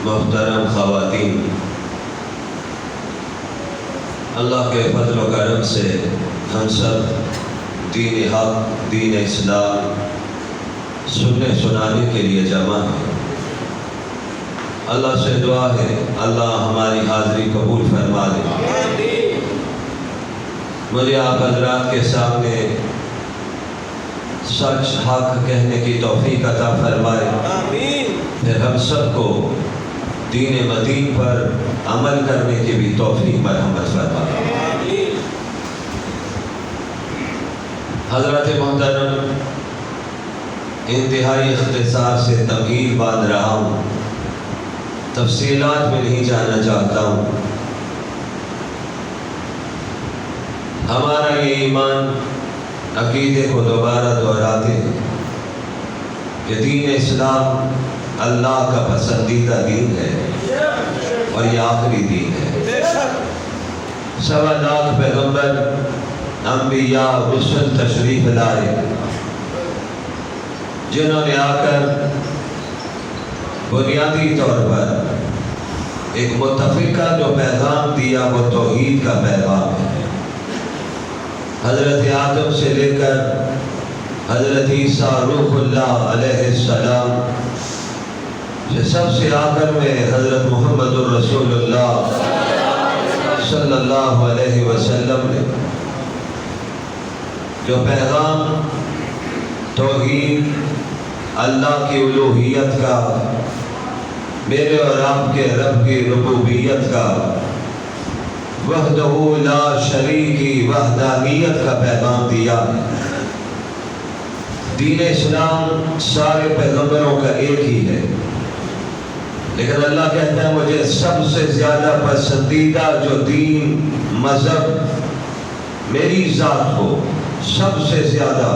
محترم خواتین، اللہ کے فضل و کرم سے ہم سب دین حق، دین اسلام سننے سنانے کے لیے جمع ہیں۔ اللہ سے دعا ہے اللہ ہماری حاضری قبول فرما دے۔ مجھے آپ حضرات کے سامنے سچ حق کہنے کی توفیق عطا فرمائے، پھر ہم سب کو دین مدین پر عمل کرنے کی بھی توفیق مرحمت فرمائے۔ حضرت محترم، انتہائی اختصار سے تمہید باندھ رہا ہوں، تفصیلات میں نہیں جانا چاہتا ہوں۔ ہمارا یہ ایمان عقیدے کو دوبارہ دہراتے ہیں کہ دین اسلام اللہ کا پسندیدہ دین ہے اور یہ آخری دین ہے۔ 1.25 لاکھ پیغمبر، انبیاء، رسل تشریف لائے، جنہوں نے آ کر بنیادی طور پر ایک متفقہ جو پیغام دیا وہ توحید کا پیغام ہے۔ حضرت آدم سے لے کر حضرت عیسیٰ روح اللہ علیہ السلام سے سب سے آخر میں حضرت محمد الرسول اللہ صلی اللہ علیہ وسلم نے جو پیغام توحید، اللہ کی الوہیت کا، میرے اور آپ کے رب کی ربوبیت کا، وحدہ لا شریک وحدانیت کا پیغام دیا ہے۔ دین اسلام سارے پیغمبروں کا ایک ہی ہے، لیکن اللہ کہتا ہے مجھے سب سے زیادہ پسندیدہ جو دین، مذہب میری ذات کو سب سے زیادہ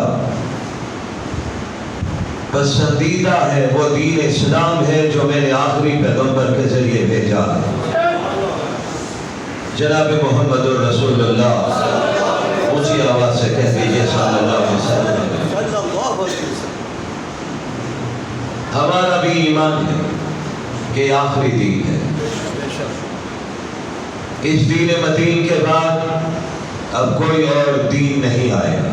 پسندیدہ ہے وہ دین اسلام ہے جو میں نے آخری پیغمبر کے ذریعے بھیجا ہے، جناب محمد الرسول اللہ۔ اونچی آواز سے کہہ دیجیے صلی اللہ علیہ وسلم۔ ہمارا بھی ایمان ہے کہ یہ آخری دین ہے۔ اس دین مدین کے بعد اب کوئی اور دین نہیں آئے گا۔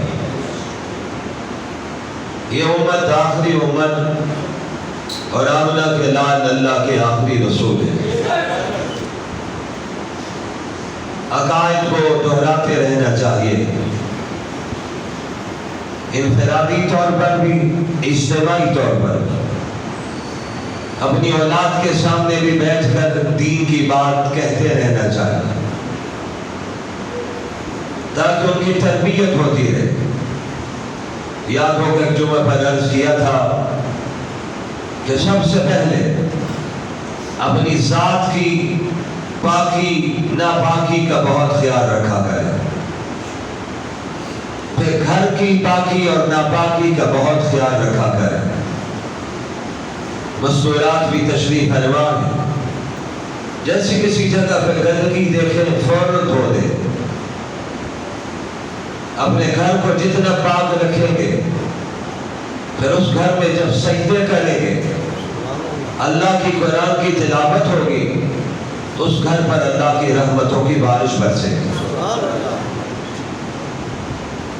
یہ امت آخری امت اور آمنہ کے لال اللہ کے آخری رسول ہے۔ عقائد کو دہراتے رہنا چاہیے، انفرادی طور پر بھی، اجتماعی طور پر بھی۔ اپنی اولاد کے سامنے بھی بیٹھ کر دین کی بات کہتے رہنا چاہیے تاکہ ان کی تربیت ہوتی رہے۔ یاد ہو کہ جمعہ پر عرض کیا تھا کہ سب سے پہلے اپنی ذات کی پاکی ناپاکی کا بہت خیال رکھا کرے، پھر گھر کی پاکی اور ناپاکی کا بہت خیال رکھا کرے۔ مستورات بھی تشریف فرما ہے، جیسی کسی جگہ پہ گندگی دیکھیں فوراً دھو دے۔ اپنے گھر کو جتنا پاک رکھیں گے، پھر اس گھر میں جب سجدے کریں گے، اللہ کی قرآن کی تلاوت ہوگی، تو اس گھر پر اللہ کی رحمتوں کی بارش برسے گی۔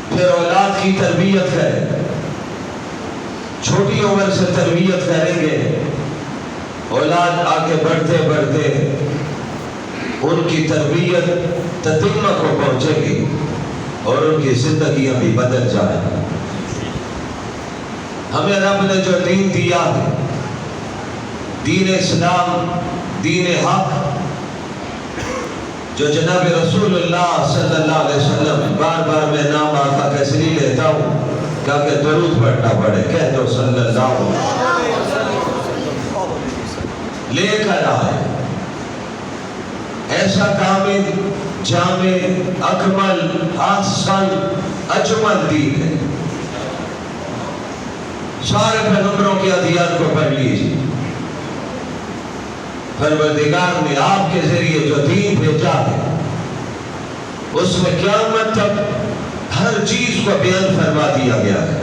پھر اولاد کی تربیت کریں، چھوٹی عمر سے تربیت کریں گے، اولاد آگے بڑھتے بڑھتے ان کی تربیت تتمہ کو پہنچے گی اور ان کی زندگیاں بھی بدل جائیں۔ ہمیں رب نے جو دین دیا ہے، دین اسلام، دین حق، جو جناب رسول اللہ صلی اللہ علیہ وسلم، بار بار میں نام آقا کا اس لیے لیتا ہوں تاکہ درود پڑھنا پڑے، کہہ دو صلی اللہ علیہ وسلم، لے کر آئے ایسا کامل، جامع، اکمل، احسن، اجمل دین ہے۔ سارے پیغمبروں کی ادعیات کو پڑھ لیجیے۔ پروردگار نے آپ کے ذریعے جو دین بھیجا ہے، اس میں قیامت تک ہر چیز کو بیان فرما دیا گیا ہے۔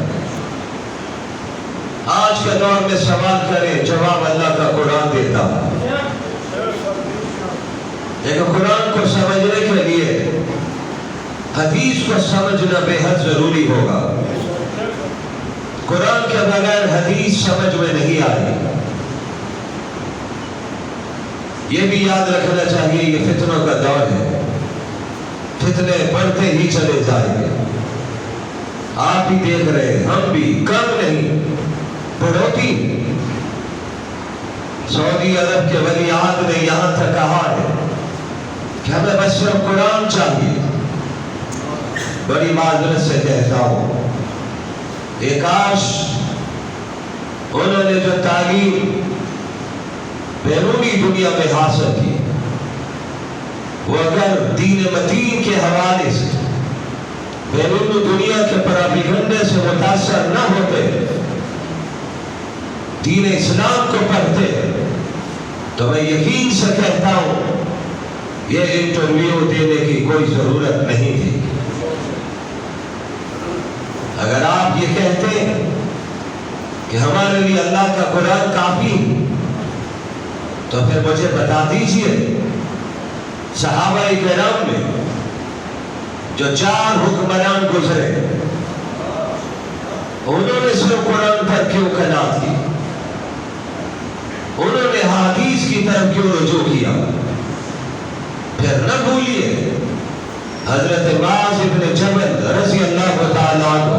آج کے دور میں سوال کریں، جواب اللہ کا قرآن دیتا ہے۔ حدیث کو سمجھنا بے حد ضروری ہوگا. قرآن کے بغیر حدیث سمجھ میں نہیں آئی. یہ بھی یاد رکھنا چاہیے یہ فتنوں کا دور ہے. فتنے بڑھتے ہی چلے جائیں گے. آپ بھی دیکھ رہے ہیں, ہم بھی کم نہیں بڑھوتی. سعودی عرب کے ولی عہد نے یہاں تک کہا ہے کہ ہمیں بس صرف قرآن چاہیے. بڑی معذرت سے کہتا ہوں, ایک کاش انہوں نے جو تعلیم بیرونی دنیا میں حاصل کی وہ اگر دین متین کے حوالے سے بیرونی دنیا کے پراپیگنڈے سے متاثر نہ ہوتے, دین اسلام کو پڑھتے, تو میں یقین سے کہتا ہوں یہ انٹرویو دینے کی کوئی ضرورت نہیں تھی. اگر آپ یہ کہتے کہ ہمارے لیے اللہ کا قرآن کافی, تو پھر مجھے بتا دیجئے صحابہ کرام میں جو 4 حکمران گزرے انہوں نے صرف قرآن پر کیوں قناعت کی؟ انہوں نے حدیث کی طرف کیوں رجوع کیا؟ پھر نہ بھولیے حضرت معاذ ابن جبل رضی اللہ تعالیٰ عنہ,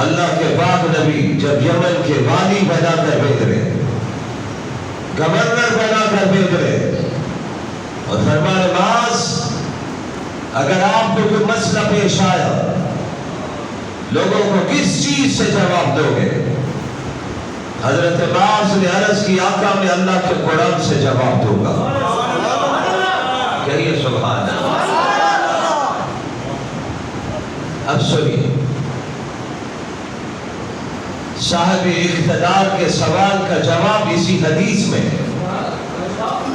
اللہ کے پاک نبی جب یمن کے والی بنا کر بھیج رہے, گورنر بنا کر بھیج رہے, اور فرمایا معاذ اگر آپ کو کوئی مسئلہ پیش آیا لوگوں کو کس چیز سے جواب دو گے؟ حضرت معاذ نے عرض کی آقا میں اللہ کے قرآن سے جواب دوں گا. کہیے سبحان اللہ. اب سنیے صاحب اقتدار کے سوال کا جواب اسی حدیث میں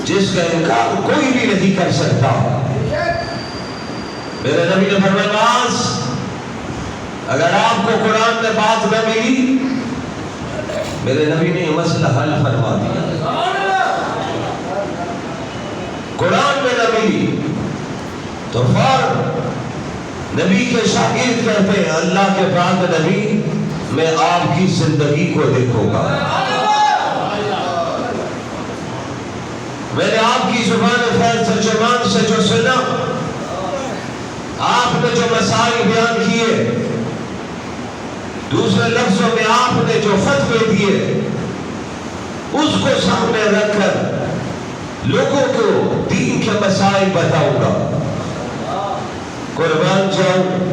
جس کا انکار کوئی بھی نہیں کر سکتا. میرے نبی نے فرمایا معاذ اگر آپ کو قرآن میں بات نہ ملی, میرے نبی نے یہ مسئلہ حل فرما دیا. قرآن میں نہ ملی تو فوراً نبی کے شاگرد کہتے ہیں اللہ کے پاک نبی میں آپ کی زندگی کو دیکھوں گا, میں نے آپ کی زبان خیر ترجمان سے جو سنا, آپ نے جو مسائل بیان کیے, دوسرے لفظوں میں آپ نے جو فتوے دیے, اس کو سامنے رکھ کر لوگوں کو دین کے مسائل بتاؤں گا. قربان جاؤں,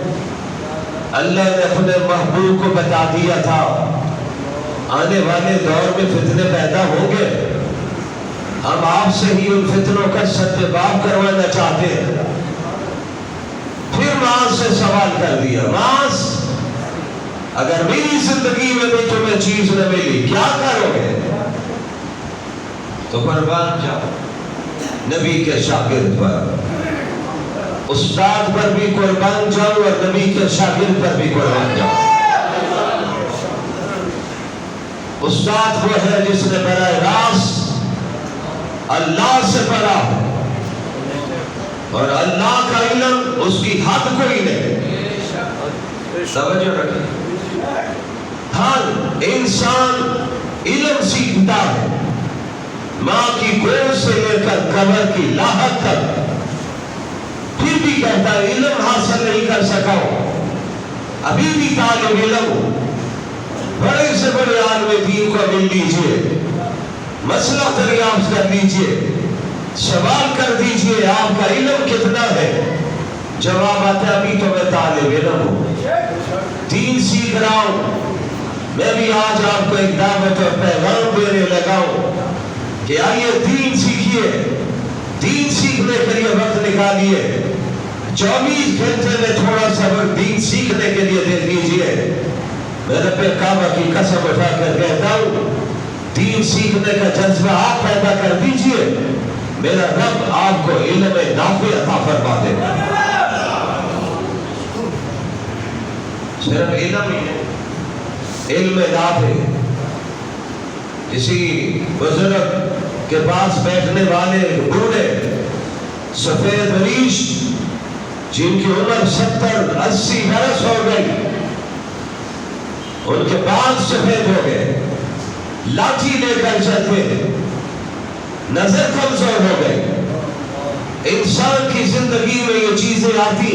اللہ نے اپنے محبوب کو بتا دیا تھا آنے والے دور میں فتنے پیدا ہوں گے, ہم آپ سے ہی ان فتنوں کا سدباب کروانا چاہتے ہیں. پھر معاذ سے سوال کر دیا, معاذ اگر میری زندگی میں بھی تمہیں چیز نہ ملی کیا کرو گے؟ تو قربان جاؤ نبی کے شاگرد پر, استاد پر بھی قربان جاؤ اور نبی کے شاگرد پر بھی قربان جاؤ. استاد وہ ہے جس نے براہ راست اللہ سے پڑھا اور اللہ کا علم اس کی حد کوئی نہیں. توجہ رکھیں, ہر انسان علم سیکھتا ہے ماں کی گود سے لے کر قبر کی لاحق تک, پھر بھی کہتا ہے علم حاصل نہیں کر سکا ہوں, ابھی بھی طالب علم ہوں. بڑے سے بڑے عالم دین کو مل لیجئے, مسئلہ دریافت کر لیجئے, سوال کر دیجئے آپ کا علم کتنا ہے, جواب آتا ہے ابھی تو میں طالب علم ہوں, دین سیکھ رہا ہوں. میں بھی آج آپ کو ایک دعوت اور پیغام دینے لگا ہوں کہ آئیے دین سیکھیے, دین سیکھنے کے لیے وقت نکالیے, 24 گھنٹے میں تھوڑا سا وقت دین سیکھنے کے لیے دے دیجئے. میں رب کعبہ کی قسم اٹھا کر کہتا ہوں دین سیکھنے کا جذبہ آپ پیدا کر دیجئے, میرا رب آپ کو علم نافع عطا فرما دے گا. صرف علم ہی ہے, علم نافع. کسی بزرگ کے پاس بیٹھنے والے بوڑھے سفید ریش جن کی عمر 70-80 برس ہو گئی، ان کے بال سفید ہو گئے، لاٹھی لے کر چلتے، نظر کمزور ہو گئی۔ انسان کی زندگی میں یہ چیزیں آتی،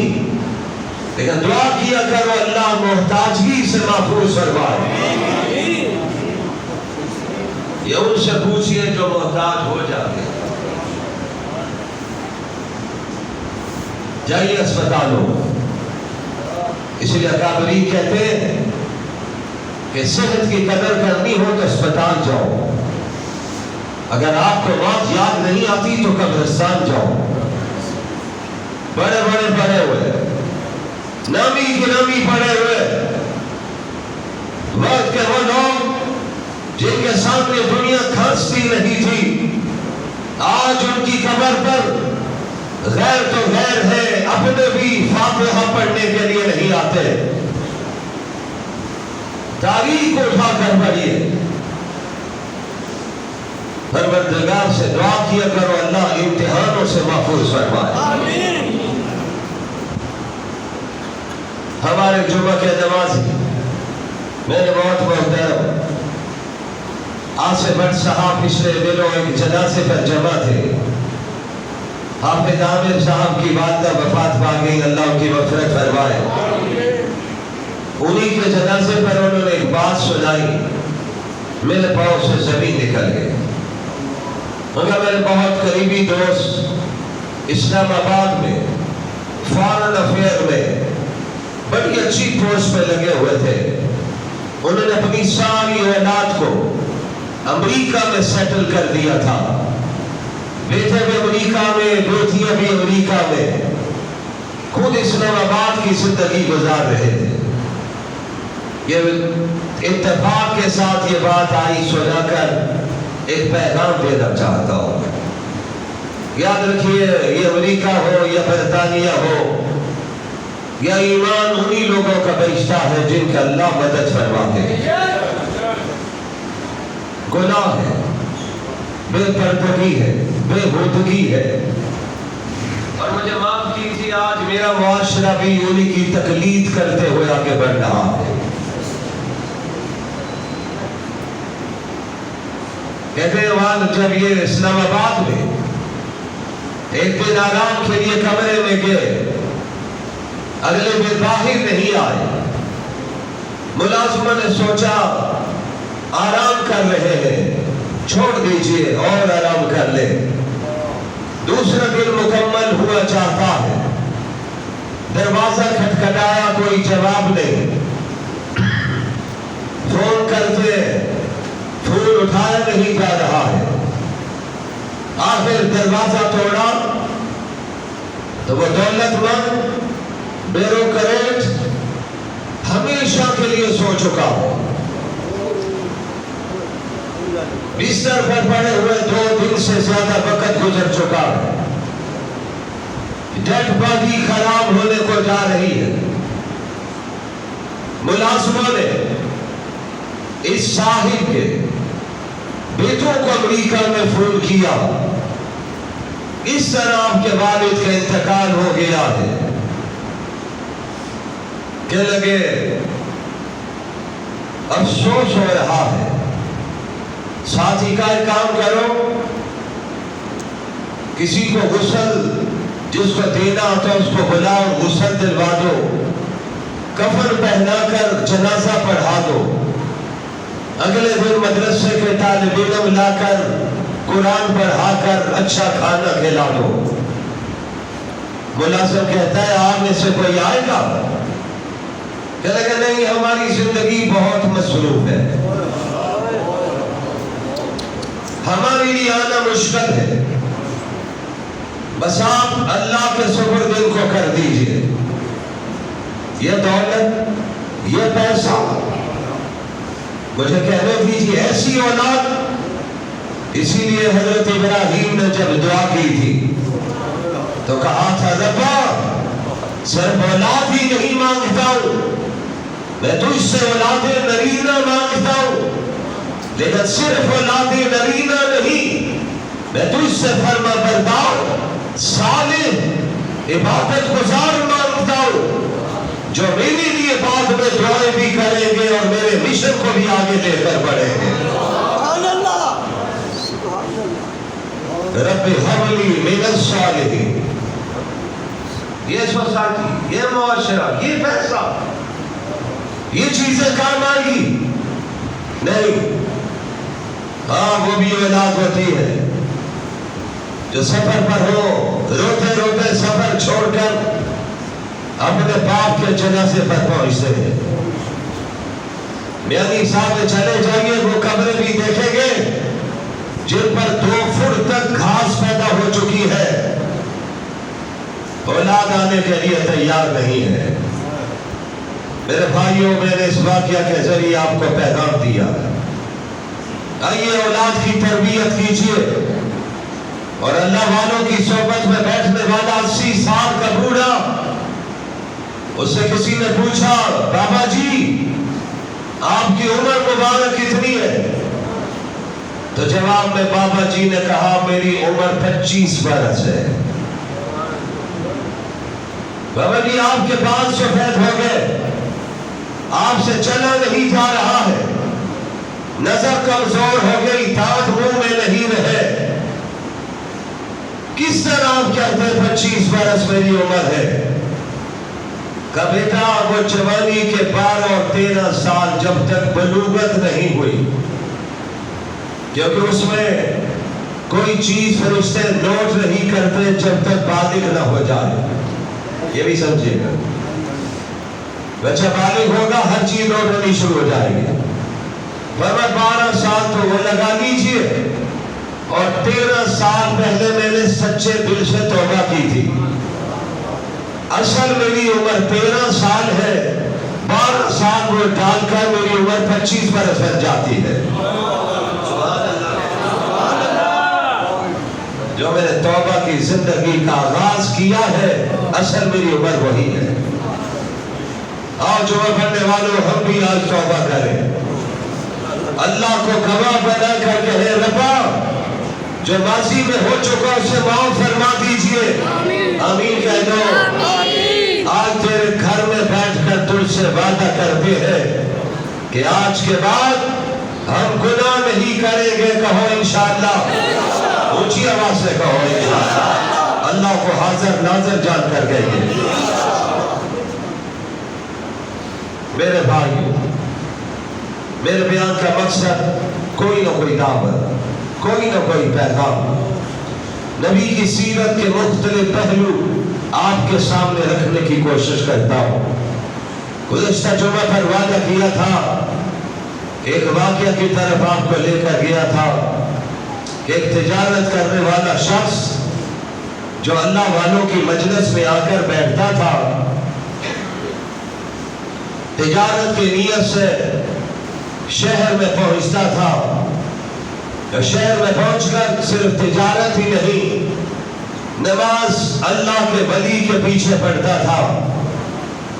لیکن دعا کیا کرو اللہ محتاجگی سے محفوظ فرمائے۔ یہ ان سے پوچھئے جو محتاج ہو جاتے، جائیے اسپتالوں، اس لیے اکابرین کہتے ہیں کہ صحت کی قدر کرنی ہو تو اسپتال جاؤ، اگر آپ کو موت یاد نہیں آتی تو قبرستان جاؤ۔ بڑے بڑے پڑے ہوئے، نامی گرامی پڑے ہوئے، وقت کے وہ لوگ جن کے سامنے دنیا کھانستی نہیں تھی، آج ان کی قبر پر غیر تو غیر ہے، اپنے بھی فاتحہ پڑھنے کے لیے نہیں آتے۔ تاریخ کو اٹھا کر پڑھیے، پروردگار سے دعا کیا کرو اللہ امتحانوں سے محفوظ فرمائے۔ ہمارے جمعہ کے نمازی میرے بہت محترم آصف بٹ صاحب پچھلے دنوں ایک جنازے پر جمع تھے۔ حافظ عامر صاحب کی والدہ وفات پا گئی، اللہ ان کی مغفرت فرمائے۔ انہی کے جنازے پر انہوں نے ایک بات سنائی، میرے پاؤں سے زمین نکل گئی۔ مگر میرے بہت قریبی دوست اسلام آباد میں فارن افیئر میں بڑی اچھی پوسٹ پہ لگے ہوئے تھے، انہوں نے اپنی ساری اولاد کو امریکہ میں سیٹل کر دیا تھا، بیٹے بھی امریکہ میں، بیٹیاں بھی امریکہ میں، خود اسلام آباد کی زندگی گزار رہے تھے۔ یہ اتفاق کے ساتھ یہ بات آئی، سنا کر ایک پیغام دینا چاہتا ہوں۔ یاد رکھیے، یہ امریکہ ہو یا برطانیہ ہو، یا ایمان انہی لوگوں کا بیشتہ ہے جن کا اللہ مدد فرماتے ہیں۔ گناہ ہے، بے پردگی ہے، بے ہودگی ہے، اور مجھے معاف کیجیے آج میرا معاشرہ بھی انہی کی تقلید کرتے ہوئے آگے بڑھ رہا ہے۔ کہتے ہیں وہاں جب یہ اسلام آباد میں ایک دن آرام کے لیے کمرے میں گئے، اگلے دن باہر نہیں آئے، ملازمہ نے سوچا آرام کر رہے ہیں، چھوڑ دیجئے اور آرام کر لے۔ دوسرا دن مکمل ہوا چاہتا ہے، دروازہ کھٹکھٹایا، کوئی جواب نہیں، فون کرتے فون اٹھایا نہیں جا رہا ہے، آخر دروازہ توڑا تو وہ دولت مند بیوروکریٹ ہمیشہ کے لیے سو چکا ہو، بستر پر پڑے ہوئے 2 دن سے زیادہ وقت گزر چکا ہے، ڈیڈ باڈی خراب ہونے کو جا رہی ہے۔ ملازموں نے اس صاحب کے بیٹوں کو امریکہ میں فون کیا، اس طرح آپ کے والد کا انتقال ہو گیا ہے۔ کہ لگے افسوس ہو رہا ہے، ساتھی کا ایک کام کرو، کسی کو غسل جس کو دینا ہوتا اس کو بلاؤ، غسل دلوا دو، کفن پہنا کر جنازہ پڑھا دو، اگلے دن مدرسے کے طالب علم لا کر قرآن پڑھا کر اچھا کھانا کھلا دو۔ ملازم کہتا ہے آپ میں سے کوئی آئے گا؟ کہنے کہ نہیں، ہماری زندگی بہت مصروف ہے، ہمارے لیے آنا مشکل ہے، بس آپ اللہ کے سپرد ان کو کر دیجئے۔ یہ دولت، یہ پیسہ، مجھے کہنے دیجئے ایسی اولاد۔ اسی لیے حضرت ابراہیم نے جب دعا کی تھی تو کہا تھا ربا صرف اولاد ہی نہیں مانگتا ہوں، میں تجھ سے اولاد نرینہ مانگتا ہوں، لیکن صرف اولاد نرینہ نہیں، میں تجھ سے فرما بردار صالح عبادت گزار مانگتا ہوں جو میرے لیے بعد میں دعائیں بھی کریں گے اور میرے مشن کو بھی آگے لے کر بڑھیں گے. رب ہب لی من الصالحین. یہ سوسائٹی، یہ معاشرہ، یہ پیسہ، یہ چیزیں کام آئے گی نہیں. ہاں وہ بھی اولاد ہوتی ہے جو سفر پر ہو، روتے روتے سفر چھوڑ کر اپنے باپ کے جنازے پر پہنچتے ہیں. میانی صاحب چلے جائیے، وہ قبریں بھی دیکھیں گے جن پر 2 فٹ تک گھاس پیدا ہو چکی ہے. اولاد آنے کے لیے تیار نہیں ہے. میرے بھائیوں، میں نے اس واقعہ کے ذریعے آپ کو پیغام دیا. آئیے اولاد کی تربیت کیجیے. اور اللہ والوں کی صحبت میں بیٹھنے والا 80 سال کا بوڑھا، اس سے کسی نے پوچھا بابا جی آپ کی عمر مبارک کتنی ہے؟ تو جواب میں بابا جی نے کہا میری عمر 25 برس ہے. بابا جی آپ کے بال سفید ہو گئے، آپ سے چلا نہیں جا رہا ہے، نظر کمزور ہو گئی، دانت منہ میں نہیں رہے، کس طرح آپ کہتے ہیں 25 برس میری عمر ہے؟ کہ بیٹا وہ جوانی کے 12 اور 13 سال جب تک بلوغت نہیں ہوئی، کیونکہ اس میں کوئی چیز فرشتے نوٹ نہیں کرتے جب تک بالغ نہ ہو جائے. یہ بھی سمجھیے گا، بچہ بالغ ہوگا ہر چیز نوٹ ہونی شروع ہو جائے گی. 12 سال تو وہ لگا لیجئے، اور 13 سال پہلے میں نے سچے دل سے توبہ کی تھی. اصل میری عمر 13 سال ہے، 12 سال وہ ڈال کر میری عمر 25 برس بن جاتی ہے. جو میں نے توبہ کی زندگی کا آغاز کیا ہے، اصل میری عمر وہی ہے. آج جو پڑھنے والوں ہم بھی آج توبہ کریں، اللہ کو گواہ بنا کر کہے ربا جو ماضی میں ہو چکا اسے معاف فرما دیجئے. آمین کہہ دو. آج تیرے گھر میں بیٹھ کر تجھ سے وعدہ کرتے ہیں کہ آج کے بعد ہم گناہ نہیں کریں گے. کہو انشاءاللہ، اونچی آواز سے کہو انشاءاللہ. اللہ کو حاضر ناظر جان کر گئے. میرے بھائی، میرے بیان کا مقصد کوئی نہ کوئی دعوت، کوئی نہ کوئی پیغام، نبی کی سیرت کے مختلف پہلو آپ کے سامنے رکھنے کی کوشش کرتا ہوں. گزشتہ جمعہ پر وعدہ کیا تھا، ایک واقعہ کی طرف آپ کو لے کر گیا تھا کہ ایک تجارت کرنے والا شخص جو اللہ والوں کی مجلس میں آ کر بیٹھتا تھا، تجارت کی نیت سے شہر میں پہنچتا تھا. شہر میں پہنچ کر صرف تجارت ہی نہیں، نماز اللہ کے ولی کے پیچھے پڑھتا تھا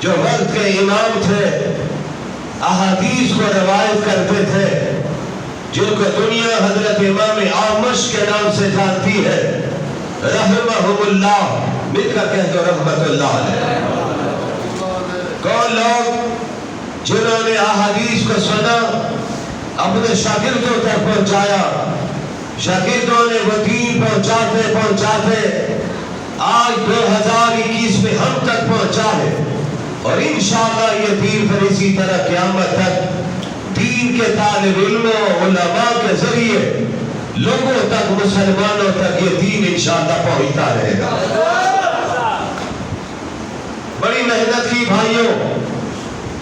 جو وقت کے امام تھے، احادیث کو روایت کرتے تھے، جن کو دنیا حضرت امام اعمش کے نام سے جانتی ہے، رحمہم اللہ. مل کر کہہ دو رحمت اللہ علیہ. کون لوگ جنہوں نے احادیث کو سنا، اپنے شاگردوں تک پہنچایا، شاگردوں نے وہ دین پہنچاتے آج 2021 میں ہم تک پہنچا ہے. اور انشاءاللہ یہ دین پھر اسی طرح قیامت تک دین کے طالب علموں، علماء کے ذریعے لوگوں تک، مسلمانوں تک یہ دین انشاءاللہ پہنچتا رہے گا. بڑی محنت کی بھائیوں،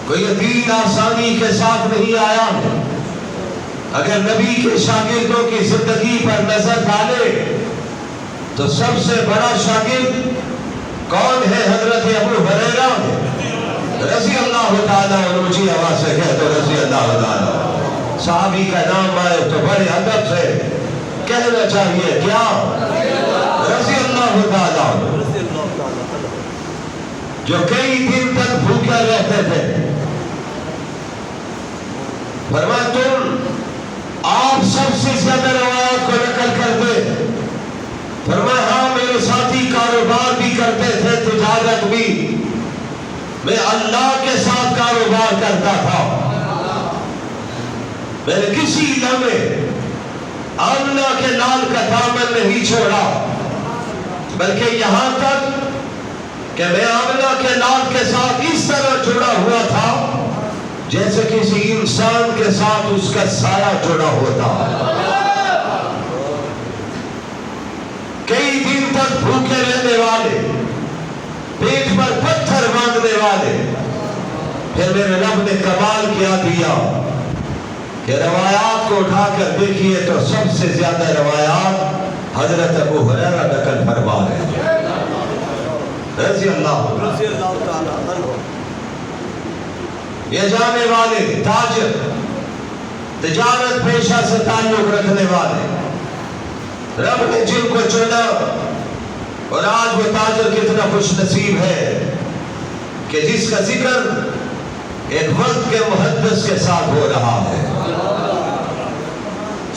کوئی یہ دین آسانی کے ساتھ نہیں آیا. اگر نبی کے شاگردوں کی زندگی پر نظر ڈالے تو سب سے بڑا شاگرد کون ہے؟ حضرت ابو ہریرہ رضی اللہ تعالیٰ عنہ. اونچی آواز سے کہہ دو رضی اللہ تعالیٰ. صحابی کا نام آئے تو بڑے ادب سے کہنا چاہیے کیا؟ رضی اللہ تعالیٰ عنہ. جو کئی دن تک بھوکے رہتے تھے. فرمایا تم آپ سب سے زیادہ روایات کو نقل کرتے. فرمایا ہاں میرے ساتھی کاروبار بھی کرتے تھے، آدمی میں اللہ کے ساتھ کاروبار کرتا تھا، میں نے کسی لمحے آمنہ کے لال کا دامن نہیں چھوڑا، بلکہ یہاں تک کہ میں آمنہ کے لال کے ساتھ اس طرح جڑا ہوا تھا جیسے کسی انسان کے ساتھ اس کا سایہ جڑا ہوتا۔ کئی دن تک بھوکے رہنے والے، پیٹ پر پتھر باندھنے والے، پھر میرے رب نے کمال کیا دیا کہ روایات کو اٹھا کر دیکھیے تو سب سے زیادہ روایات حضرت ابو ہریرہ نقل فرما رہے ہیں رضی اللہ تعالیٰ عنہ۔ یہ جانے والے تاجر، تجارت پیشہ سے تعلق رکھنے والے، رب نے جن کو چنا، اور آج وہ تاجر کتنا خوش نصیب ہے کہ جس کا ذکر ایک وقت کے محدث کے ساتھ ہو رہا ہے۔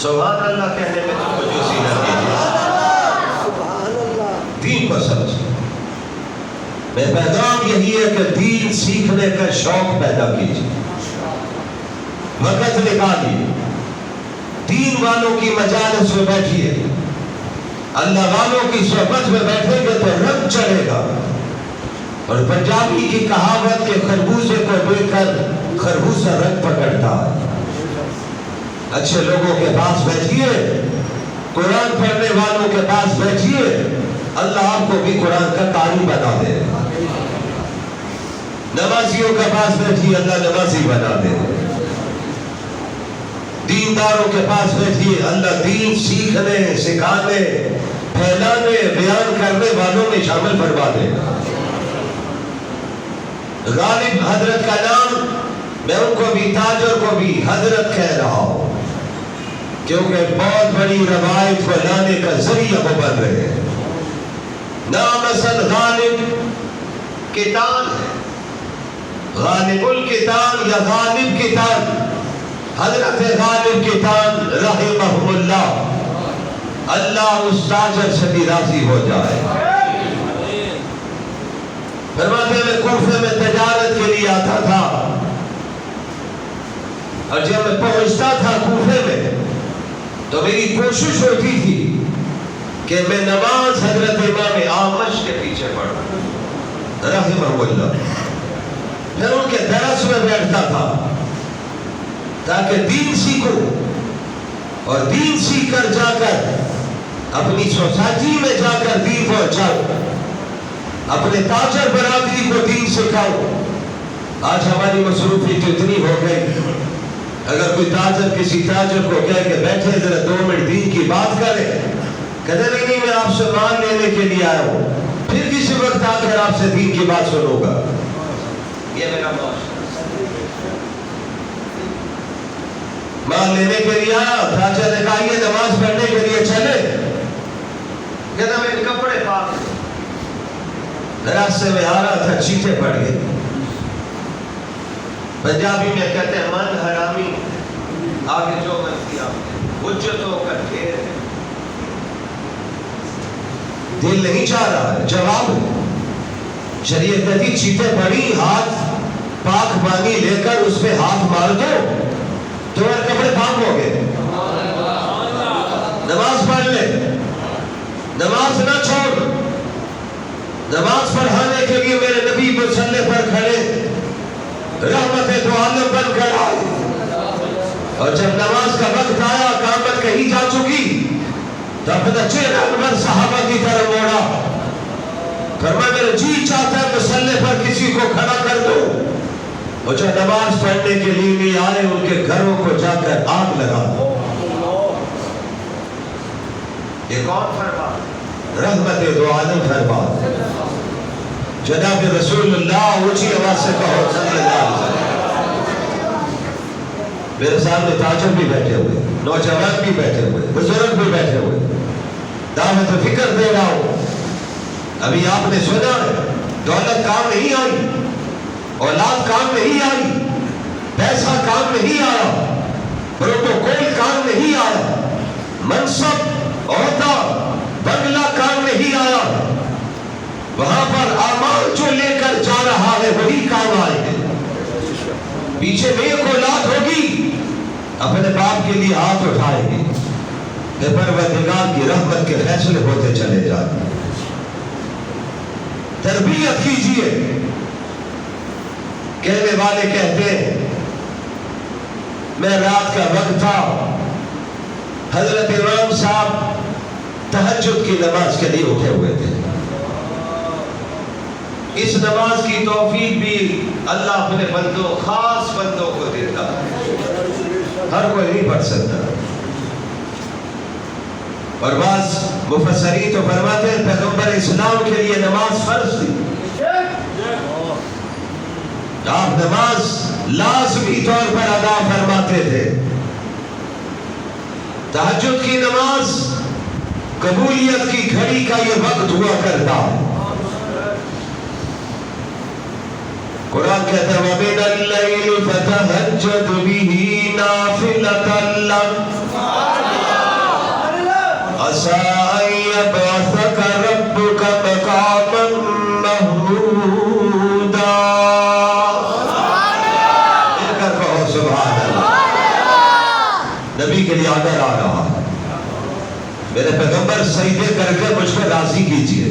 سبحان اللہ کہنے میں تو کنجوسی نہ کیجیے، دین کو سمجھیں۔ میں پیغام یہی ہے کہ دین سیکھنے کا شوق پیدا کیجیے، وقت نکالیے، دین والوں کی مجالس میں بیٹھیے، اللہ والوں کی صحبت میں بیٹھیں گے تو رنگ چڑھے گا۔ اور پنجابی کی کہاوت کے خربوزے کو دیکھ کر خربوزہ رنگ پکڑتا ہے۔ اچھے لوگوں کے پاس بیٹھیے، قرآن پڑھنے والوں کے پاس بیٹھیے، اللہ آپ کو بھی قرآن کا قاری بنا دے۔ نمازیوں کے پاس بیٹھیے، اللہ نمازی بنا دے۔ دینداروں کے پاس بیٹھیے، اللہ دین سیکھنے، سکھانے، پھیلانے، بیان کرنے والوں میں شامل فرما دے۔ غالب حضرت کا نام میں ان کو بھی، تاجر کو بھی حضرت کہہ رہا ہوں، کیونکہ بہت بڑی روایت کو لانے کا ذریعہ وہ بن رہے ہیں۔ نام اصل غالب کتان ہے، غالب الکتان یا غالب کتان، حضرت غالب کتان رحمہم اللہ، اللہ اس تاجر سے بھی راضی ہو جائے۔ فرماتے ہیں میں کوفے میں تجارت کے لیے آتا تھا، اور جب میں پہنچتا تھا کوفے میں تو میری کوشش ہوتی تھی کہ میں نماز حضرت امام اعمش کے پیچھے پڑھوں رحمہ اللہ، پھر ان کے درس میں بیٹھتا تھا تاکہ دین سیکھوں، اور دین سیکھ کر جا کر اپنی سوسائٹی میں جا کر دین پہنچاؤں، اپنے تاجر برادری کو دین سکھاؤں۔ آج ہماری مصروفیت اتنی ہو گئی، اگر کوئی تاجر کسی تاجر کو کہے کہ بیٹھے ذرا 2 منٹ دین کی بات کرے، کہتے نہیں میں آپ سے مال لینے کے لیے آیا ہوں، پھر کسی وقت آ کر آپ سے دین کی بات سنوں گا۔ یہ میرا مال لینے کے لیے آیا، تاجر نے کہا یہ نماز پڑھنے کے لیے چلے، کہتا میرے کپڑے پاک ہیں، راستے میں آ رہا تھا چیٹے پڑ گئے۔ پنجابی میں کہتے ہیں من حرامی آگے جو مرضی آپ حجتوں کا ڈھیر ہے، دل نہیں چاہ رہا ہے، جواب ہے شریعت کہتی چیٹے پڑی، ہاتھ پاک پانی لے کر اس پہ ہاتھ مار دو، تمہارے کپڑے پاک ہو گئے، نماز پڑھ لے، نماز نہ چھوڑ۔ نماز پڑھانے کے لیے میرے نبی مصلی پر کھڑے، رحمت دو عالم بن کر آئے، اور جب نماز کا وقت آیا، قامت کہیں جا چکی، تو اپنا چہرہ انور صحابہ کی طرف موڑا، فرمایا میرا جی چاہتا ہے مصلی پر کسی کو کھڑا کر دو، اور جو نماز پڑھنے کے لیے نہیں آئے ان کے گھروں کو جا کر آگ لگا دو۔ یہ کون فرما؟ رحمت دو عالم فرما، جناب رسول اللہ، اونچی آواز سے کہو صلی اللہ علیہ وسلم۔ میرے سامنے تاجر بھی بیٹھے ہوئے، نوجوان بھی بیٹھے ہوئے، بزرگ بھی بیٹھے ہوئے، دعوت فکر دے رہا ہوں۔ ابھی آپ نے سنا ہے دولت کام نہیں آئی، اولاد کام نہیں آئی، پیسہ کام نہیں آیا، پروٹوکول کام نہیں آیا، منصب، عہدہ، بنگلہ کام نہیں آیا، وہاں پر اعمال جو وہی کام آئے ہیں. پیچھے نیک اولاد ہوگی اپنے باپ کے لیے ہاتھ اٹھائے گی کہ پروردگار کی رحمت کے فیصلے ہوتے چلے جائیں. تربیت کیجئے. کہنے والے کہتے ہیں میں رات کا وقت تھا، حضرت امام صاحب تہجد کی نماز کے لیے اٹھے ہوئے تھے. اس نماز کی توفیق بھی اللہ اپنے بندوں، خاص بندوں کو دیتا ہے، ہر کوئی نہیں پڑھ سکتا. اور بعض مفسرین تو فرماتے ہیں پیغمبر اسلام کے لیے نماز فرض تھی. آپ نماز لازمی طور پر ادا فرماتے تھے. تہجد کی نماز قبولیت کی گھڑی کا یہ وقت ہوا کرتا ہے. قرآن کہتا ہے وَمِنَ اللَّيْلِ فَتَهَجَّدْ بِهِ نَافِلَةً لَكَ عَسَىٰ أَن يَبْعَثَكَ رَبُّكَ مَقَامًا مَحْمُودًا. مل کر کہو سبحان اللہ. نبی کے لیے آڈر آ رہا ہے میرے پیغمبر سجدے کر کے مجھ کو راضی کیجئے.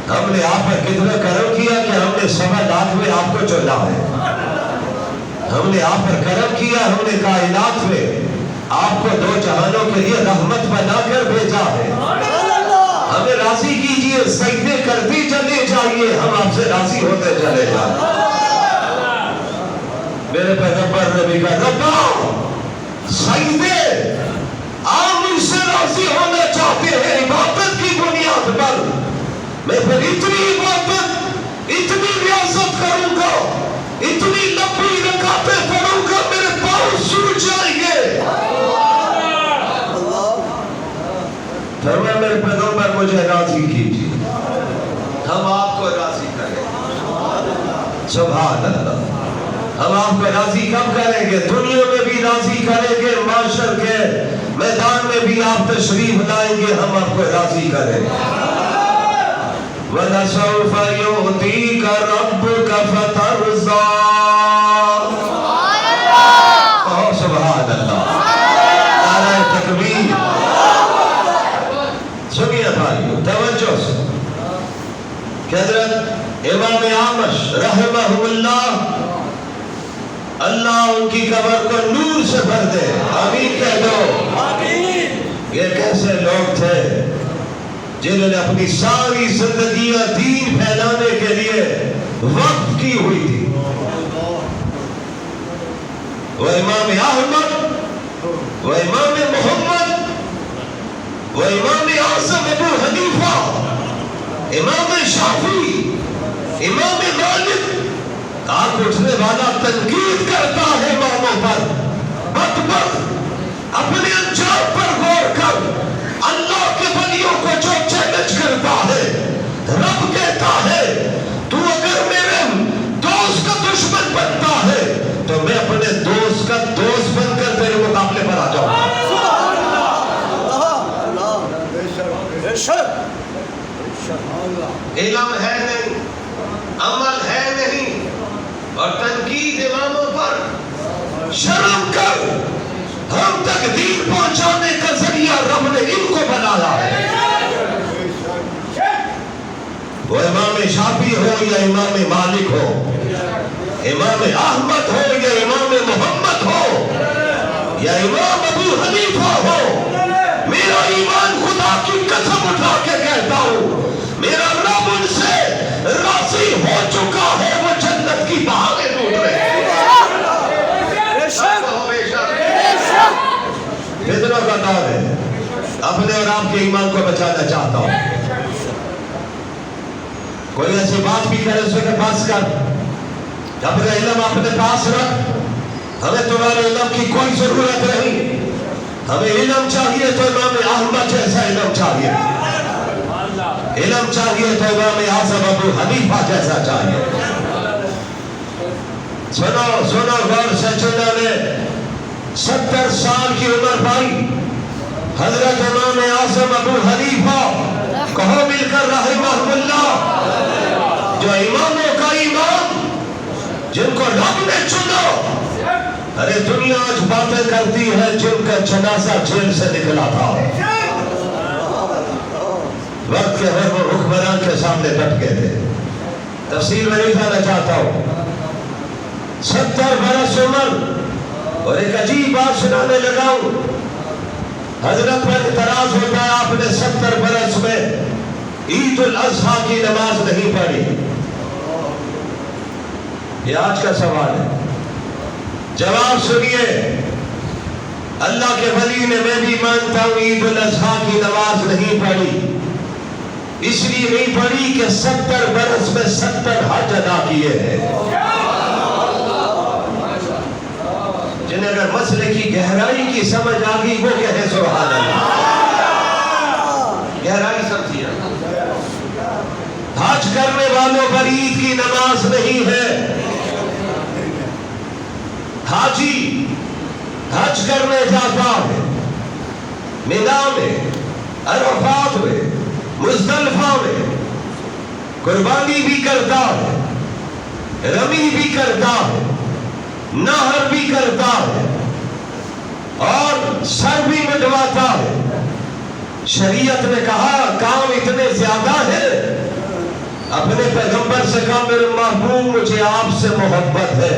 ہم نے آپ پر کتنا کرم کیا کہ ہم نے 1.25 لاکھ میں آپ کو چنا ہے. ہم نے آپ پر کرم کیا، ہم نے کائنات میں آپ کو 2 جہانوں کے لیے رحمت بنا کر بھیجا ہے. ہمیں راضی کیجئے. سجدے کرتے چلے جائیے، ہم آپ سے راضی ہوتے چلے جائیں. میرے پیغمبر نبی کا ربا سجدے آپ مجھ سے راضی ہونا چاہتے ہیں عبادت کی بنیاد پر. میں پھر اتنی عبادت، اتنی ریاضت کروں گا، اتنی لمبی رکعتیں پڑھوں گا میرے پاؤں سوج جائیں گے. فرمایا میرے پیغمبر مجھے راضی کیجیے، ہم آپ کو راضی کریں. سبحان اللہ. ہم آپ کو راضی کب کریں گے؟ دنیا میں بھی راضی کریں گے، معاشر کے میدان میں بھی آپ تشریف لائیں گے، ہم آپ کو راضی کریں گے. وَلَسَوْفَ يُعْطِيكَ رَبُّكَ فَتَرْضَىٰ. کہو سبحان اللہ. نعرہ تکبیر. سنیے بھائیو توجہ سے کہ حضرت امام اعمش رحمہ اللہ، اللہ ان کی قبر کو نور سے بھر دے. آمین کہہ دو. یہ کیسے لوگ تھے جنہوں نے اپنی ساری زندگیاں دین پھیلانے کے لیے وقف کی ہوئی تھی. وہ امام احمد، وہ امام محمد، وہ امام اعظم ابو حنیفہ، امام شافعی، امام مالک. آنکھ اٹھنے والا تنقید کرتا ہے اماموں پر، بدبخت اپنے انجام پر غور کر. اللہ کے ولیوں کو جو چیلنج کرتا ہے، رب کہتا ہے تو اگر میرے دوست کا دشمن بنتا ہے تو میں اپنے دوست کا دوست بن کر تیرے مقابلے پر آ جاؤں. علم ہے نہیں، عمل ہے نہیں، اور تنقید اماموں پر. شرم کر. ہم تک دین پہنچانے کا ذریعہ رب نے ان کو بنایا ہے. وہ امام شافعی ہو یا امام مالک ہو، امام احمد ہو یا امام محمد ہو یا امام ابو حنیفہ ہو، میرا ایمان خدا کی قسم اٹھا کے کہتا ہوں میرا رب ان سے راضی ہو چکا ہے. وہ جنت کی بہاریں لوٹ رہے ہیں. فتنوں کا دور ہے. اپنے اور آپ کے ایمان کو بچانا چاہتا ہوں. کوئی ایسی بات بھی کرے اس کے پاس کر. اپنا علم اپنے پاس رکھ. ہمیں تمہارے علم کی کوئی ضرورت نہیں. ہمیں علم چاہیے تو امام احمد جیسا علم چاہیے. علم چاہیے تو امام اعظم ابو حنیفہ جیسا چاہیے. سنو سنو غور سے. چنا نے 70 سال کی عمر پائی. حضرت امام اعظم ابو حنیفہ کہو مل کر رحمہ اللہ، جو اماموں کا امام اور یہ دنیا آج باتیں کرتی ہے جن کا جنازہ جیل سے نکلا تھا، وقت کے وہ حکمران کے سامنے ڈٹ گئے تھے. تفصیل میں نہیں جانا چاہتا ہوں. 70 برس عمر، اور ایک عجیب بات سنانے لگا ہوں. حضرت پر اعتراض ہوتا ہے آپ نے 70 برس میں عید الاضحیٰ کی نماز نہیں پڑھی. یہ آج کا سوال ہے. جواب سنیے. اللہ کے ولی نے میں بھی مانتا ہوں عید الاضحیٰ کی نماز نہیں پڑھی. اس لیے نہیں پڑھی کہ 70 برس میں 70 حج ادا کیے ہیں. جنہیں اگر مسئلے کی گہرائی کی سمجھ آ گئی وہ کہے سبحان اللہ. گہرائی سمجھی. حج کرنے والوں پر عید کی نماز نہیں ہے. حاجی حج کرنے جاتا ہے، مینا میں، عرفات میں، مزدلفہ میں قربانی بھی کرتا ہے، رمی بھی کرتا ہے، نہر بھی کرتا ہے، اور سر بھی منڈواتا ہے. شریعت نے کہا کام اتنے زیادہ ہے. اپنے پیغمبر سے کہا میرے محبوب مجھے آپ سے محبت ہے،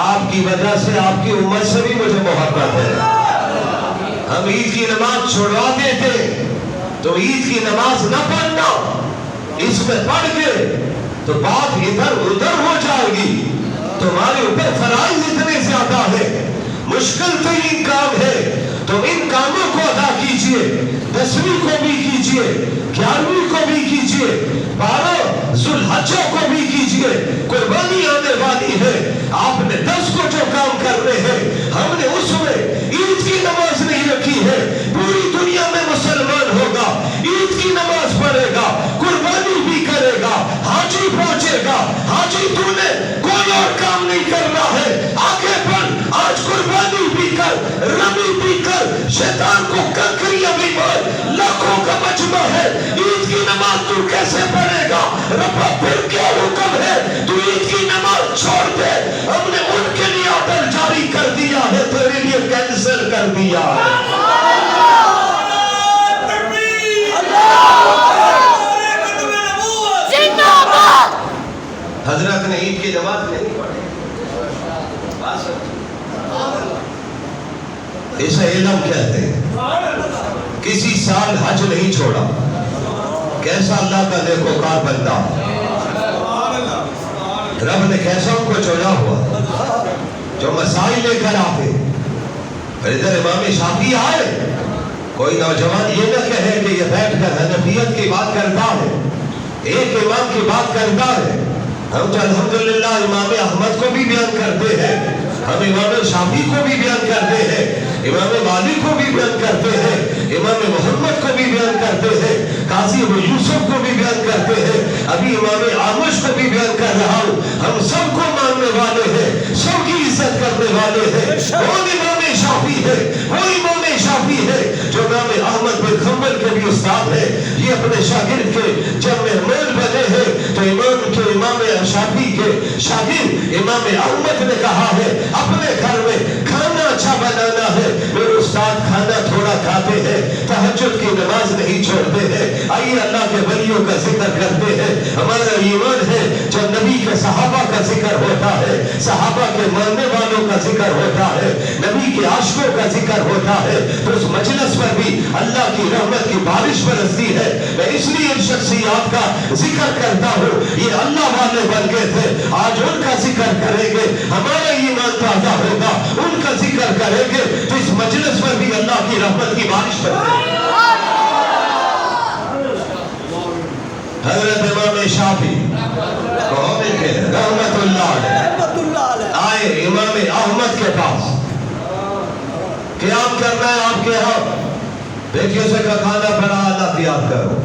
آپ کی وجہ سے آپ کی امت سے بھی مجھے محبت ہے. ہم عید کی نماز چھوڑوا دیتے تو عید کی نماز نہ پڑھنا، اس میں پڑھ کے تو بات ادھر ادھر ہو جائے گی. تمہارے اوپر فرائض اتنے زیادہ ہے، مشکل ترین کام ہے. تم ان کاموں کو ادا کیجئے. 10ویں کو بھی کیجئے، 11ویں کو بھی کیجئے، 12 ذوالحجہ کو بھی کیجئے. قربانی آنے والی ہے. آپ نے 10 کو جو کام کرنے ہیں، ہم نے اس میں عید کی نماز نہیں رکھی ہے. پوری دنیا میں مسلمان ہوگا، عید کی نماز پڑھے گا، قربانی بھی کرے گا، حاجی پہنچے گا. حاجی تو نے کوئی اور کام نہیں کرنا ہے، آگے بڑھ. آج قربانی بھی کر، رمی بھی کر، شیطان کو کنکریاں بھی مار. لاکھوں کا مجمع ہے، عید کی نماز تو کیسے پڑھے گا؟ ربا پھر کیا حکم ہے تو عید کی نماز چھوڑ دے؟ ہم نے ان کے لیے آرڈر جاری کر دیا ہے، تیرے لیے کینسل کر دیا ہے. حضرت نے عید کی نماز نہیں پڑھی. اسے علم کہتے ہیں. کسی سال حج نہیں چھوڑا. کیسا اللہ کا نیکوکار بندہ. رب نے کیسا ان کو چھوڑا ہوا جو مسائل لے کر آتے. ادھر امام شافعی آئے. کوئی نوجوان یہ نہ کہے کہ یہ بیٹھ کر حنفیت کی بات کرتا ہے، ایک امام کی بات کرتا ہے. ہم تو الحمدللہ امام احمد کو بھی بیان کرتے ہیں، ہم امام شافعی کو بھی بیان کرتے ہیں، امام مالک کو بھی بیان کرتے ہیں، امام محمد کو بھی بیان کرتے ہیں، قاضی ابو یوسف کو بھی بیان کرتے ہیں، ابھی امام عامش کو بھی بیان کر رہا ہوں. ہم سب کو ماننے والے ہیں، سب کی عزت کرنے والے ہیں. وہ امام شافعی ہے، وہ امام شافعی ہے جو امام احمد بن حنبل کے بھی استاد ہے. یہ اپنے شاگرد کے جب مہمان بنے ہیں تو امام شافعی کے شاگرد امام احمد نے کہا ہے اپنے گھر میں کھانا اچھا بنانا ہے. میرے استاد کھانا تھوڑا کھاتے ہیں، تہجد کی نماز نہیں چھوڑتے ہیں. آئیے اللہ کے ولیوں کا ذکر کرتے ہیں. ہمارا ایمان ہے جب نبی کے صحابہ کا ذکر ہوتا ہے، صحابہ کے ماننے والوں کا ذکر ہوتا ہے، نبی کے عاشقوں کا ذکر ہوتا ہے تو اس مجلس پر بھی اللہ کی رحمت کی بارش برستی ہے. میں اس لیے ان شخصیات کا ذکر کرتا ہوں. یہ اللہ والے بن گئے تھے، آج ان کا ذکر کریں گے ہمارا ایمان تازہ ہوگا. ان کا ذکر کریں گے تو اس مجلس پر بھی اللہ کی رحمت کی بارش برسے گی. حضرت امام شافعی کون ہے رحمت اللہ علیہ آئے امام احمد کے پاس. قیام کرنا ہے آپ کے ہاں، بیٹیوں سے کا کھانا بڑا اللہ تیار کرو.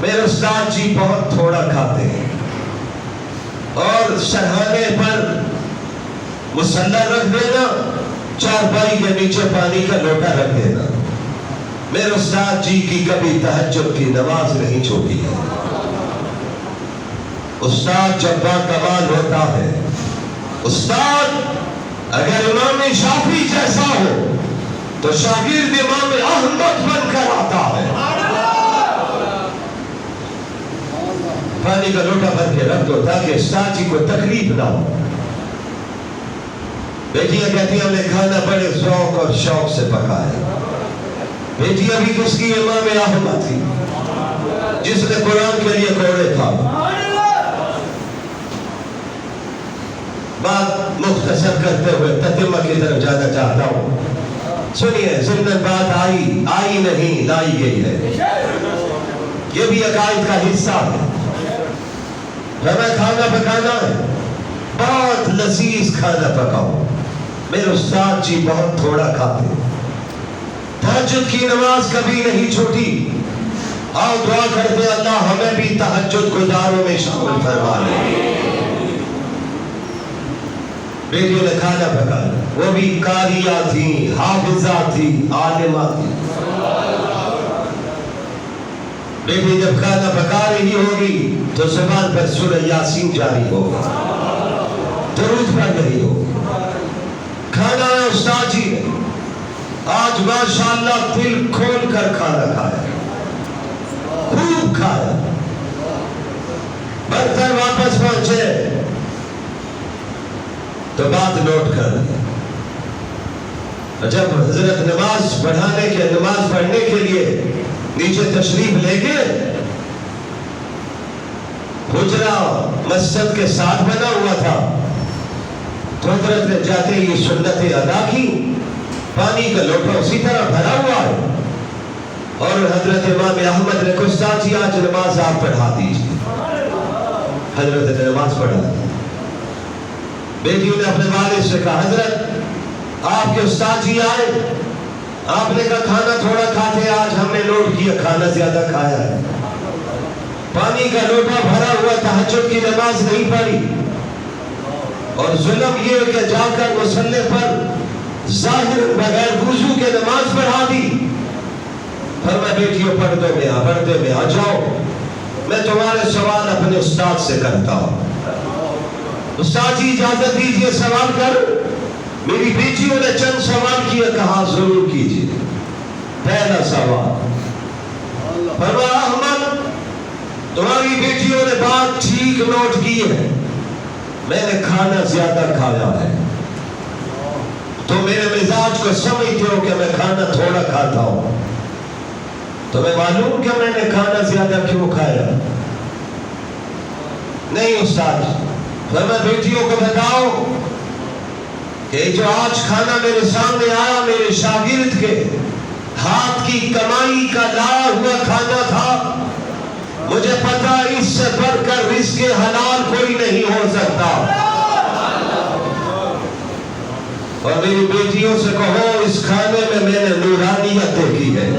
میرے استاد جی بہت تھوڑا کھاتے ہیں اور سرحانے پر مسلح رکھ دینا، چارپائی کے نیچے پانی کا لوٹا رکھ دینا. میرے استاد جی کی کبھی تہجد کی نماز نہیں چھوٹی ہے. استاد جب با کمال ہوتا ہے، استاد اگر امام شافعی جیسا ہو تو شاگرد امام احمد بن کر آتا ہے. پانی کا لوٹا بھر کے رکھ دو تاکہ استاد جی کو تکلیف نہ ہو. بیٹیاں کہتی ہیں ہم نے کھانا بڑے ذوق اور شوق سے پکایا. بیٹیاں بھی کس کی؟ امام احمد تھی جس نے قرآن کے لیے کوڑے کھائے. بات مختصر کرتے ہوئے تتمہ کی طرف جانا چاہتا ہوں. سنیے، ضمن بات آئی نہیں لائی گئی ہے. یہ بھی عقائد کا حصہ ہے. ہمیں کھانا پکانا ہے، بہت لذیذ کھانا پکاؤ. میرے استاد جی بہت تھوڑا کھاتے. تہجد کی نماز کبھی نہیں چھوٹی. آؤ دعا کرتے اللہ ہمیں بھی تہجد گزاروں میں شامل فرما لے. بیٹیوں نے کھانا پکایا، وہ بھی قاریہ تھی، حافظہ تھی، عالمہ تھی. بیٹی جب کھانا پکا رہی ہوگی تو زبان پر سورہ یاسین جاری ہوگا، درود پڑھ رہی ہوگی. کھانا ہے استاد جی نے آج ماشاءاللہ دل کھول کر کھانا کھایا، خوب کھایا. برتن واپس پہنچے تو بات نوٹ کر رہے. جب حضرت نماز پڑھنے کے لیے نیچے تشریف لے کے، حجرہ مسجد کے ساتھ بنا ہوا تھا، تو حضرت نے جاتے ہی سنتیں ادا کی. پانی کا لوٹا اسی طرح بھرا ہوا ہے اور حضرت امام احمد نے کہا استاد جی آج نماز آپ پڑھا دیجیے. حضرت نے نماز پڑھا دی. بیٹیوں نے اپنے والد سے کہا حضرت آپ کے استاد جی آئے، آپ نے کہا کھانا تھوڑا کھاتے، آج ہم نے نوٹ کیا کھانا زیادہ کھایا ہے. پانی کا لوٹا بھرا ہوا، تہجد کی نماز نہیں پڑھی اور ظلم یہ کہ جا کر مصلی پر ظاہر بغیر وضو کے نماز پڑھا دی. فرمایا بیٹیوں پردے میں آ جاؤ، میں تمہارے سوال اپنے استاد سے کرتا ہوں. استاد جی اجازت دیجیے سوال کر. میری بیٹیوں نے چند سوال کیے، کہا ضرور کیجیے. پہلا سوال، فرمایا احمد تمہاری بیٹیوں نے بات ٹھیک نوٹ کی ہے، میں نے کھانا زیادہ کھایا ہے، تو میرے مزاج کو سمجھتے ہو کہ میں کھانا تھوڑا کھاتا ہوں. تمہیں معلوم کہ میں نے کھانا زیادہ کیوں کھایا؟ نہیں استاد. فرمایا بیٹیوں کو بتاؤ کہ جو آج کھانا میرے سامنے آیا میرے شاگرد کے ہاتھ کی کمائی کا لایا ہوا کھانا تھا. مجھے پتا اس سے بڑھ کر رزق حلال کوئی نہیں ہو سکتا. اور میری بیٹیوں سے کہو اس کھانے میں میں نے نورانیت دیکھی ہے.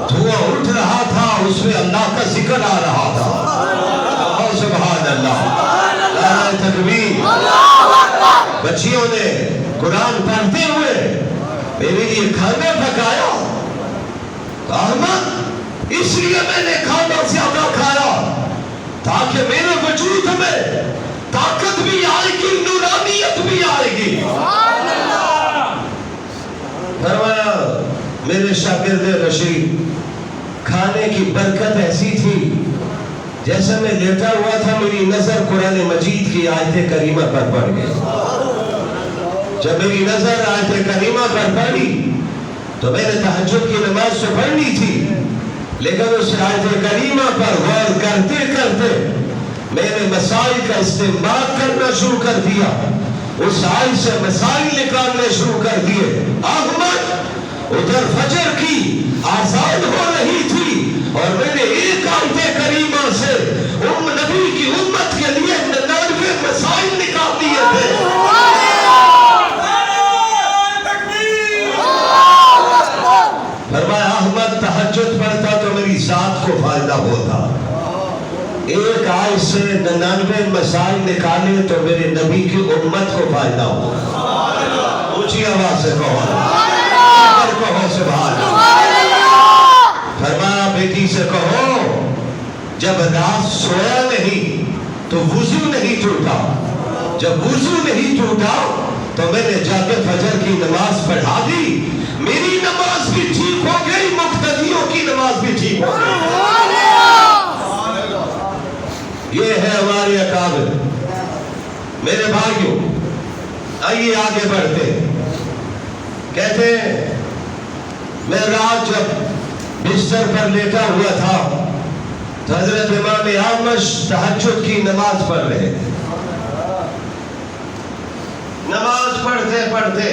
دھواں اٹھ رہا تھا، اس میں اللہ کا ذکر آ رہا تھا. سبحان اللہ، نعرہ تکبیر. بچیوں نے قرآن پڑھتے ہوئے میرے لیے کھانا پکایا. احمد اس لیے میں نے کھانا زیادہ کھایا تاکہ میرے وجود میں طاقت بھی آئے گی، نورانیت بھی آئے گی. فرمایا میرے شاگرد رشید کھانے کی برکت ایسی تھی جیسے میں لیٹا ہوا تھا میری نظر قرآن مجید کی آیت کریمہ پر پڑ گئی. جب میری نظر آیت کریمہ پر پڑی تو میں نے تہجد کی نماز تو پڑھنی تھی، لیکن اس آیت کریمہ پر غور کرتے کرتے میں نے مسائل کا استنباط کرنا شروع کر دیا. اس آیت سے مسائل نکالنے شروع کر دیے. احمد ادھر فجر کی آزاد ہو رہی تھی اور میں نے ایک آیت کریمہ سے نبی کی امت کے لیے 99 مسائل نکال دیے تھے. فرمایا احمد تہجد پڑھتا تو میری ذات کو فائدہ ہوتا، ایک آیت سے 99 مسائل نکالے تو میرے نبی کی امت کو فائدہ ہوتا. اونچی آواز سے کہو سبحان اللہ. فرمایا بیٹی سے کہو جب رات سویا نہیں تو وضو نہیں ٹوٹا. جب وضو نہیں ٹوٹا تو میں نے جا کے فجر کی نماز پڑھا دی، میری نماز بھی ٹھیک ہو گئی، مقتدیوں کی نماز بھی ٹھیک ہو گئی۔ یہ ہے ہمارے اکابر۔ میرے بھائیوں، آئیے آگے بڑھتے ہیں۔ کہتے ہیں میں رات جب بستر پر لیٹا ہوا تھا تو حضرت امام اعمش تہجد کی نماز پڑھ رہے تھے۔ نماز پڑھتے پڑھتے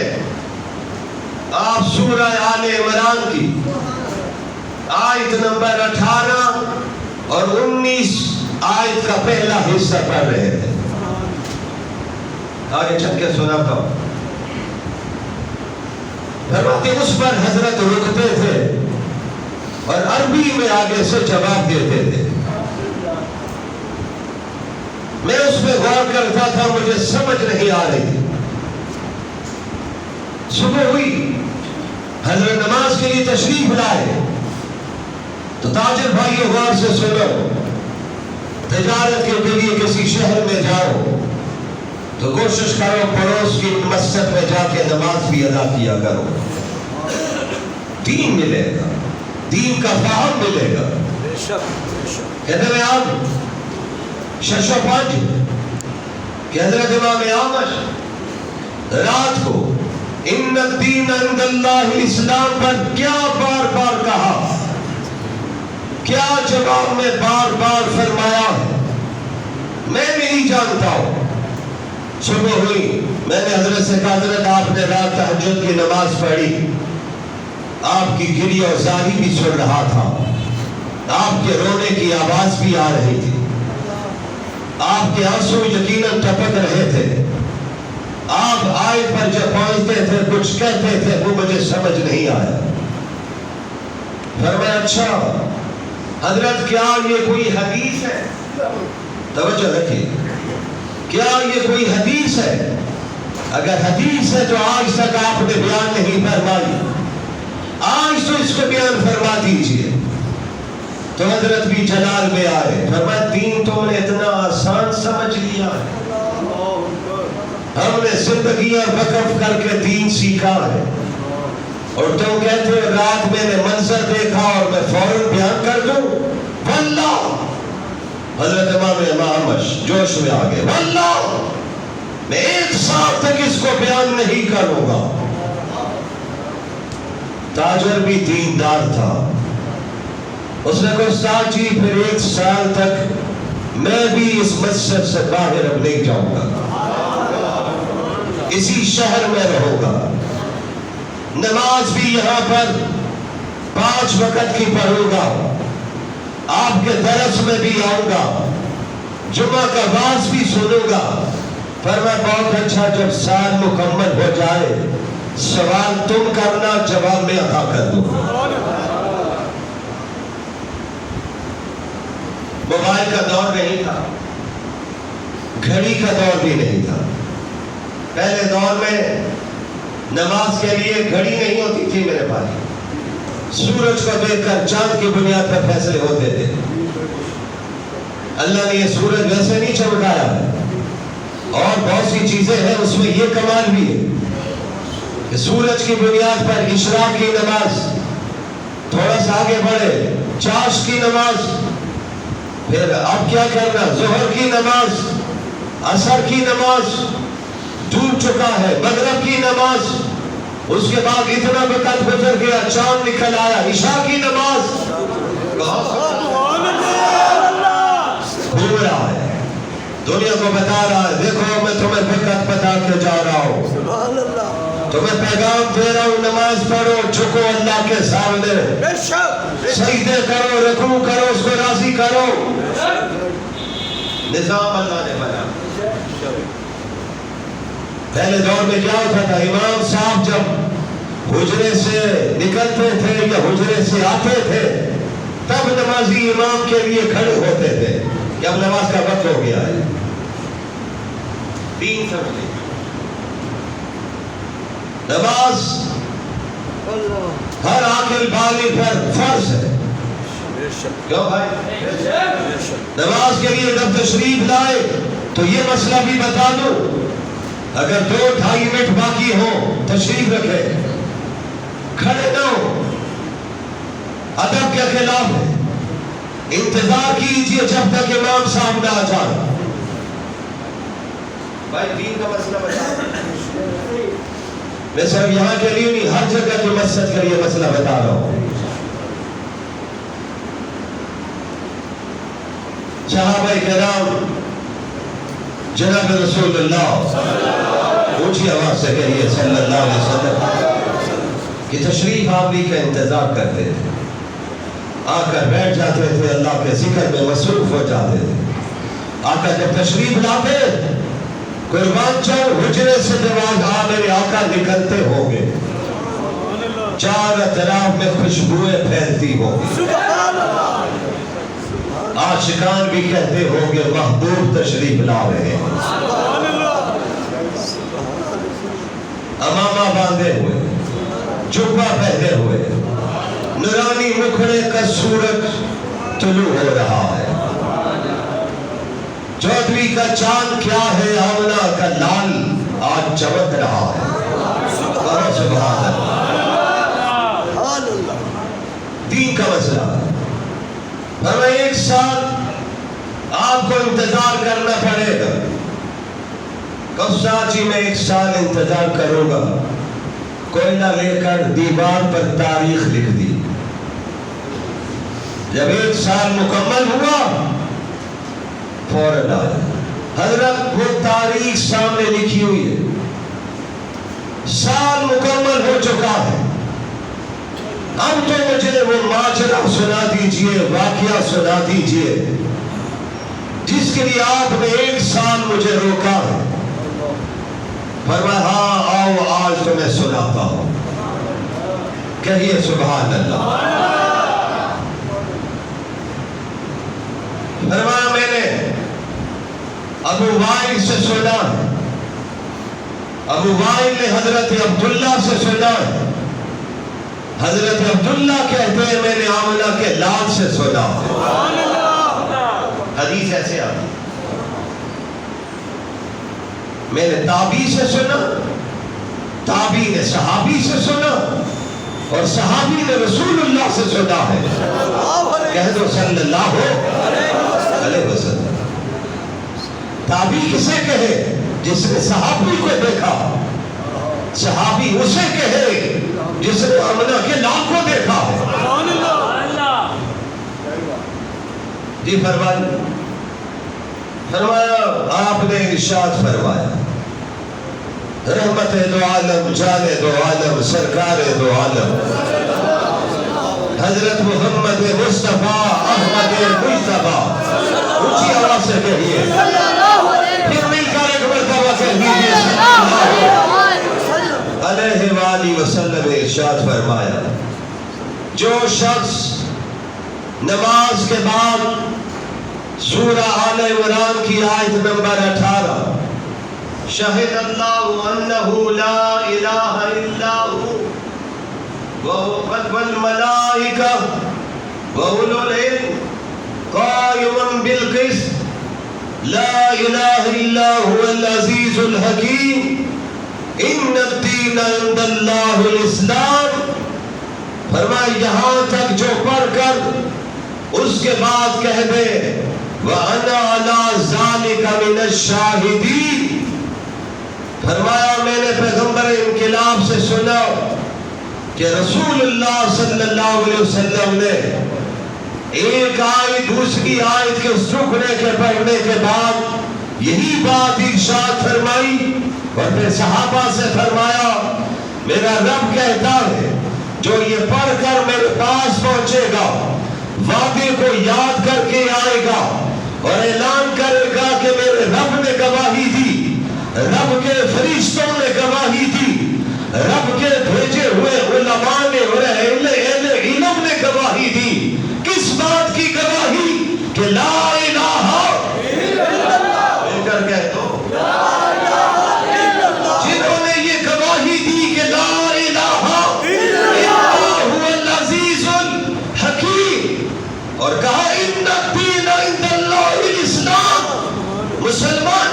آپ سورہ آل عمران کی آیت نمبر 18 اور 19 آیت کا پہلا حصہ پڑھ رہے تھے۔ آگے چل کے سناتا ہوں۔ فرماتے اس پر حضرت رکتے تھے اور عربی میں آگے سے جواب دیتے تھے۔ میں اس پہ غور کرتا تھا، مجھے سمجھ نہیں آ رہی تھی۔ صبح ہوئی، حضرت نماز کے لیے تشریف لائے تو تاجر بھائیو غور سے سنو، تجارت کے لیے کسی شہر میں جاؤ تو کوشش کرو پڑوس کی مسجد میں جا کے نماز بھی ادا کیا کرو، دین ملے گا، دین کا فہم ملے گا۔ کہتے ہیں آپ 605 کہ حضرت امام اعمش رات کو ان الدین عند اللہ اسلام پر کیا بار بار کہا، کیا جواب میں بار بار فرمایا ہے، میں نہیں جانتا ہوں۔ صبح ہوئی، میں نے حضرت سے کہا حضرت آپ نے رات تہجد کی نماز پڑھی، آپ کی گریہ و زاری بھی سن رہا تھا، آپ کے رونے کی آواز بھی آ رہی تھی، آپ کے آنسو یقیناً ٹپک رہے تھے، آپ آیت پر جب پہنچتے تھے کچھ کہتے تھے، وہ مجھے سمجھ نہیں آیا۔ فرمایا اچھا حضرت کیا یہ کوئی حدیث ہے؟ توجہ رکھیے، کیا یہ کوئی حدیث ہے؟ اگر حدیث ہے تو آج تک آپ نے بیان نہیں فرمائی، آج تو اس کو بیان فرما دیجئے۔ تو حضرت بھی جلال میں آئے، فرمایا دین تو نے اتنا آسان سمجھ لیا ہے، ہم نے زندگیاں وقف کر کے دین سیکھا ہے، اور تم کہتے ہو رات میں نے منظر دیکھا اور میں فوراً بیان کر دوں؟ واللہ، حضرت امام اعمش جوش میں آگے، واللہ میں 1 سال تک اس کو بیان نہیں کروں گا۔ تاجر بھی دیندار تھا، اس نے کہا استاد جی پھر 1 سال تک میں بھی اس مسجد سے باہر اب نہیں جاؤں گا، اسی شہر میں رہوں گا، نماز بھی یہاں پر 5 وقت کی پڑھوں گا، آپ کے درس میں بھی آؤں گا، جمعہ کا واعظ بھی سنوں گا۔ فرمایا بہت اچھا، جب سال مکمل ہو جائے سوال تم کرنا، جواب میں عطا کر دوں۔ موبائل کا دور نہیں تھا، گھڑی کا دور بھی نہیں تھا۔ پہلے دور میں نماز کے لیے گھڑی نہیں ہوتی تھی میرے بھائی، سورج کو دیکھ کر چاند کی بنیاد پر فیصلے ہوتے تھے۔ اللہ نے یہ سورج ویسے نہیں چمکایا، اور بہت سی چیزیں ہیں اس میں یہ کمال بھی ہے کہ سورج کی بنیاد پر اشراق کی نماز، تھوڑا سا آگے بڑھے چاش کی نماز، پھر اب کیا کرنا، ظہر کی نماز، عصر کی نماز، ڈوب چکا ہے مغرب کی نماز، اس کے بعد اتنا وقت گزر گیا چاند نکل آیا، عشاء کی نماز، گھوم رہا ہے دنیا کو بتا رہا ہے دیکھو میں تمہیں وقت بتا کے جا رہا ہوں، تمہیں پیغام دے رہا ہوں، نماز پڑھو، جھکو اللہ کے سامنے، سجدے کرو، رکوع کرو، اس کو راضی کرو۔ نظام اللہ نے بنا۔ پہلے دور میں کیا ہوتا تھا، امام صاحب جب حجرے سے نکلتے تھے یا حجرے سے آتے تھے تب نمازی امام کے لیے کھڑے ہوتے تھے کہ اب نماز کا وقت ہو گیا ہے۔ دین سمجھے، نماز ہر عاقل بالغ پر فرض ہے۔ کیوں بھائی؟ نماز کے لیے جب تشریف لائے تو یہ مسئلہ بھی بتا دوں، اگر 2-2.5 منٹ باقی ہو تشریف رکھے، کھڑے نہ ہو، ادب کے خلاف ہے، انتظار کیجئے جب تک امام صاحب نہ آ جائے۔ بھائی دین کا مسئلہ بتا، میں صرف یہاں کے لیے نہیں، ہر جگہ کی مسجد کے لیے مسئلہ بتا رہا ہوں۔ صحابہ کرام جناب رسول اللہ اونچی آواز سے کہیے صلی اللہ علیہ وسلم کہ تشریف آوری کا انتظار کرتے تھے، آ کر بیٹھ جاتے تھے، اللہ کے ذکر میں مصروف ہو جاتے تھے۔ آقا جب تشریف لاتے قربان جاؤ حجرے سے جب آ میرے آقا نکلتے ہوں گے، چار اطراف میں خوشبوئیں پھیلتی ہوں گی، عاشقان بھی کہتے ہوں گے محبوب تشریف لا رہے ہیں، امامہ باندھے ہوئے، جبہ پہنے ہوئے، نورانی مکھڑے کا سورج طلوع ہو رہا ہے، چودھویں کا چاند کیا ہے آمنہ کا لال آج چمک رہا ہے۔ سبحان اللہ، دین کا مسئلہ ہے۔ ہمیں ایک سال آپ کو انتظار کرنا پڑے گا۔ کفسا جی میں 1 سال انتظار کروں گا، کوئلہ لے کر دیوار پر تاریخ لکھ دی۔ جب 1 سال مکمل ہوا فوراً آیا، حضرت وہ تاریخ سامنے لکھی ہوئی ہے، سال مکمل ہو چکا ہے، اب تو مجھے وہ ماجرا سنا دیجئے، واقعہ سنا دیجئے جس کے لیے آپ نے 1 سال مجھے روکا ہے۔ فرمایا ہاں آؤ آج تو میں سناتا ہوں، کہیے سبحان اللہ۔ فرمایا میں نے ابو وائل سے سنا ہے، ابو وائل نے حضرت عبداللہ سے سنا ہے، حضرت عبداللہ کہتے ہیں میں نے آمنہ کے لال سے سنا ہے۔ حدیث ایسے آتی، میں نے تابعی سے سنا، تابعی نے صحابی سے سنا، اور صحابی نے رسول اللہ سے سنا ہے۔ کہہ دو صلی اللہ علیہ وسلم۔ تابعی کسے کہے؟ جس نے صحابی کو دیکھا، صحابی اسے کہے جس نے آمنہ کے لال کو دیکھا ہے۔ جی فرمایا آپ نے ارشاد فرمایا رحمت دو عالم، جان دو عالم، سرکار دو عالم، حضرت محمد مصطفیٰ احمد مجتبیٰ، اونچی آواز سے کہیے، پھر مل کر ایک مرتبہ کہیے علیہ وآلہ وسلم۔ ارشاد فرمایا جو شخص نماز کے بعد سورہ آل عمران کی آیت نمبر 18 شہد اللہ انہ لا الہ الا ہو والملائکہ وَأُولُو الْعِلْمِ قَائِمًا بِالْقِسْطِ لَا إِلَٰهَ إِلَّا هُوَ الْعَزِيزُ الْحَكِيمُ إِنَّ الدِّينَ عِندَ اللَّهِ الْإِسْلَامُ۔ فرمایا یہاں تک جو پڑھ کر اس کے بعد کہہ دے وَأَنَا عَلَىٰ ذَلِكَ مِنَ الشَّاهِدِينَ۔ فرمایا میں نے پیغمبر انقلاب سے سنا کہ رسول اللہ صلی اللہ علیہ وسلم نے ایک آیت دوسری آیت کے سکھنے کے پڑھنے کے بعد یہی بات ارشاد فرمائی، اور پھر صحابہ سے فرمایا میرا رب کہتا ہے جو یہ پڑھ کر میرے پاس پہنچے گا، وعدے کو یاد کر کے آئے گا اور اعلان کرے گا کہ میرے رب نے گواہی دی، رب کے فرشتوں نے گواہی دی، رب کے بھیجے ہوئے علماء نے اور اہل علم نے گواہی دی۔ کس بات کی گواہی؟ کہ لا الہ الا اللہ۔ مل کر کہہ دو جنہوں نے یہ گواہی دی کہ لا الہ الا هو العزیز الحکیم، اور کہا ان الدین عند اللہ الاسلام، مسلمان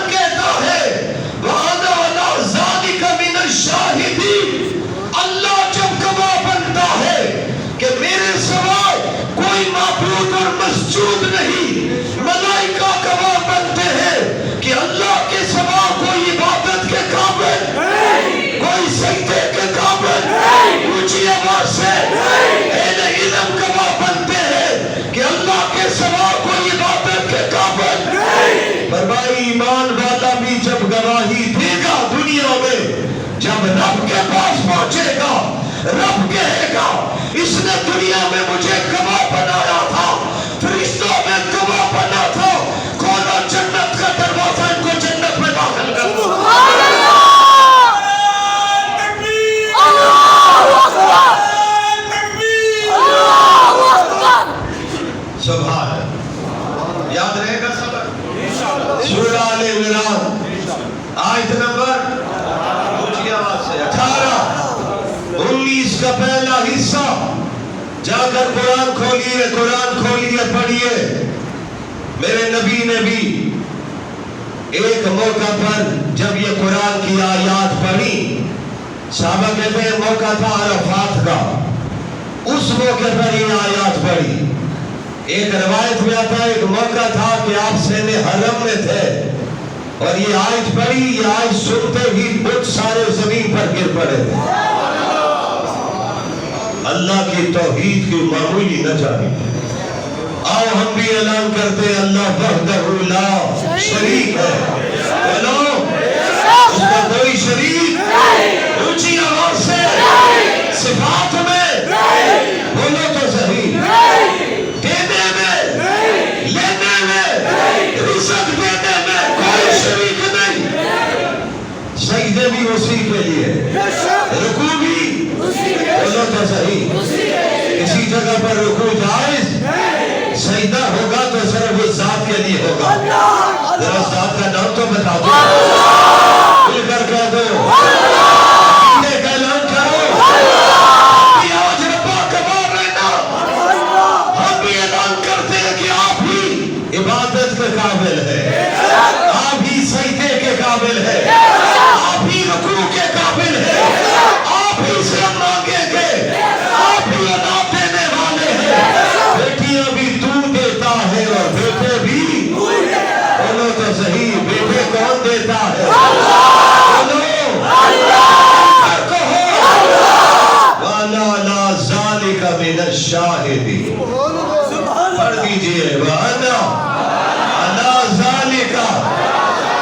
مسجود نہیں، ملائکہ گواہ بنتے ہیں کہ اللہ کے سوا کوئی عبادت کے قابل، کوئی سجدے کے قابل، اونچی آواز سے اہل علم گواہ بنتے ہیں کہ اللہ کے سوا کوئی عبادت کے قابل. فرمایا ایمان والا بھی جب گواہی دے گا دنیا میں، جب رب کے پاس پہنچے گا رب کہے گا اس نے دنیا میں مجھے گواہ بنایا تھا، فرشتوں میں گواہ بنا تھا، کھولا جنت کا دروازہ ان کو جنت میں داخل کر دو. سبحان اللہ. یاد رہے گا سبق سورہ آل عمران آیت نمبر 18-19 کا پہلا حصہ. جا کر قرآن کھولیے پڑھیے. میرے نبی نے بھی ایک موقع پر جب یہ قرآن کی آیات پڑھی، صحابہ کہتے ہیں موقع تھا عرفات کا، اس موقع پر یہ آیات پڑھی. ایک روایت میں آتا ہے ایک موقع تھا کہ آپ سین حرم میں تھے اور یہ آیت پڑھی. یہ آیت سنتے ہی بت سارے زمین پر گر پڑے تھے. اللہ کی توحید کی معمولی نہ جانی. آؤ ہم بھی اعلان کرتے اللہ وحدہ لا شریک ہے. بولو اس کا کوئی شریک. اونچی آواز سے صفات میں بولو تو صحیح. دینے میں، لینے میں، رزق دینے میں کوئی شریک نہیں. سجدے بھی اسی کے لیے، رکوع بھی بولو تو صحیح. کسی جگہ پر رکوع جائز، سجدہ ہوگا تو صرف اس ذات کے لیے ہوگا. ذرا اس ذات کا نام تو بتا دو، کھل کر کہہ دو، ایک اعلان کرو کہ آج ربا کبار رہنا. ہم بھی اعلان کرتے ہیں کہ آپ ہی عبادت کے قابل ہے، آپ ہی سجدے کے قابل ہے، آپ ہی رکوع کے قابل ہے، آپ ہی سے مانگیں گے، آپ ہی عطا دینے والے ہیں. بیٹیاں بھی تو دیتا ہے اور بیٹے بھی. بولو تو صحیح، بیٹے کون دیتا ہے؟ بولو کہو وَأَنَا عَلَىٰ ذَلِكَ مِنَ الشَّاهِدِينَ. پڑھ دیجئے وَأَنَا عَلَىٰ ذَلِكَ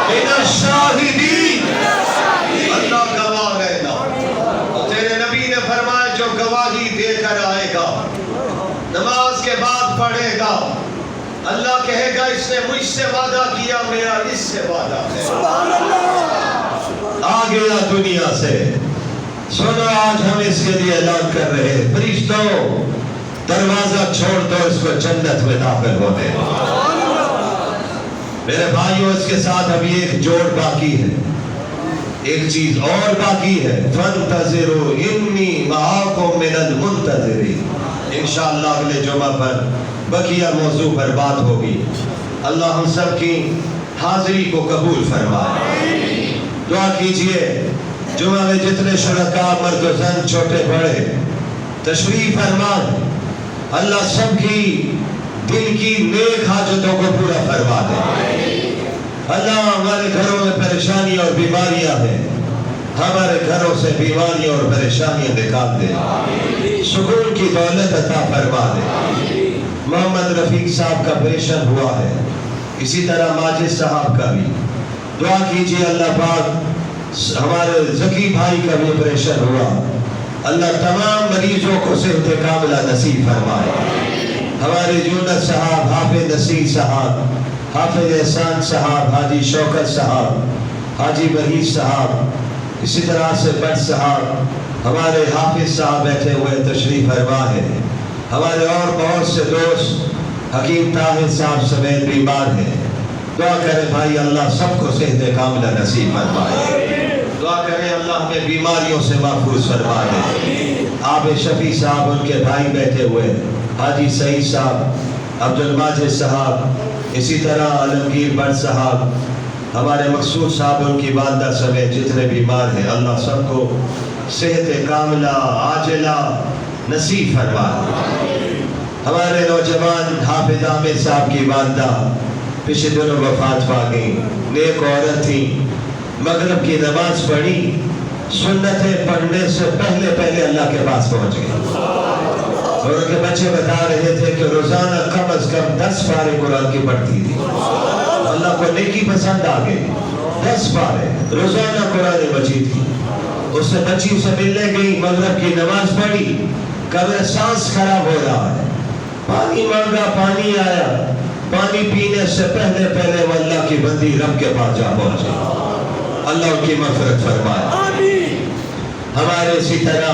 مِنَ الشَّاهِدِينَ. اللہ گواہ رہنا. اور تیرے نبی نے فرمایا جو گواہی دے کر آئے گا، نماز کے بعد پڑھے گا، اللہ کہے گا اس نے مجھ سے وعدہ کیا، میرا اس سے وعدہ ہے. آ گیا دنیا سے. سنو آج ہم اس کے لیے اعلان کر رہے ہیں فرشتوں دروازہ چھوڑ دو اس کو جنت میں داخل ہونے. میرے بھائیوں اس کے ساتھ ابھی ایک جوڑ باقی ہے، ایک چیز اور باقی ہے. فانتظروا انی معاکم من المنتظرین. انشاءاللہ اگلے جمعہ پر بقیہ موضوع پر بات ہوگی. اللہ ہم سب کی حاضری کو قبول فرمائے. دعا کیجئے جمعہ میں جتنے شرکاء مرد و زن چھوٹے بڑے تشریف فرمائیں، اللہ سب کی دل کی نیک حاجتوں کو پورا فرما دے. اللہ ہمارے گھروں میں پریشانی اور بیماریاں ہیں، ہمارے گھروں سے بیماریاں اور پریشانیاں نکال دے. سکون کی دولت عطا فرما دے. محمد رفیق صاحب کا آپریشن ہوا ہے، اسی طرح ماجد صاحب کا بھی. دعا کیجئے اللہ پاک ہمارے ذکی بھائی کا بھی آپریشن ہوا، اللہ تمام مریضوں کو صحت کاملہ نصیب فرمائے. ہمارے یونس صاحب، حافظ نصیر صاحب، حافظ احسان صاحب، حاجی شوکت صاحب، حاجی وحید صاحب، اسی طرح سے بٹ صاحب، ہمارے حافظ صاحب بیٹھے ہوئے تشریف فرما ہے. ہمارے اور بہت سے دوست حکیم طاہر صاحب سمیت بیمار ہیں. دعا کریں بھائی اللہ سب کو صحت کاملہ نصیب فرمائے. دعا کریں اللہ ہمیں بیماریوں سے محفوظ فرما دے. آپ شفیع صاحب ان کے بھائی بیٹھے ہوئے، حاجی سعید صاحب، عبد الماجد صاحب، اسی طرح عالمگیر بٹ صاحب، ہمارے مقصود صاحب ان کی والدہ سمیت جتنے بیمار ہیں اللہ سب کو صحت کاملہ عاجلہ نصیب فرما. ہمارے نوجوان حافظ عامر صاحب کی والدہ پچھلے دنوں وفات پا گئی، نیک عورت تھی، مغرب کی نماز پڑھی، سنتیں پڑھنے سے پہلے اللہ کے پاس پہنچ گئی، اور ان کے بچے بتا رہے تھے کہ روزانہ کم از کم 10 پارے قرآن کی پڑھتی تھی، اللہ کو نیکی پسند آ گئی، 10 پارے روزانہ قرآن بچی تھی، اس سے بچی سے ملنے گئی، مغرب کی نماز پڑھی، کبھی سانس خراب ہو رہا ہے، پانی مانگا، پانی آیا، پانی پینے سے پہلے وہ اللہ کی بندی رب کے پاس جا پہنچے، اللہ ان کی مغفرت فرمائے۔ ہمارے اسی طرح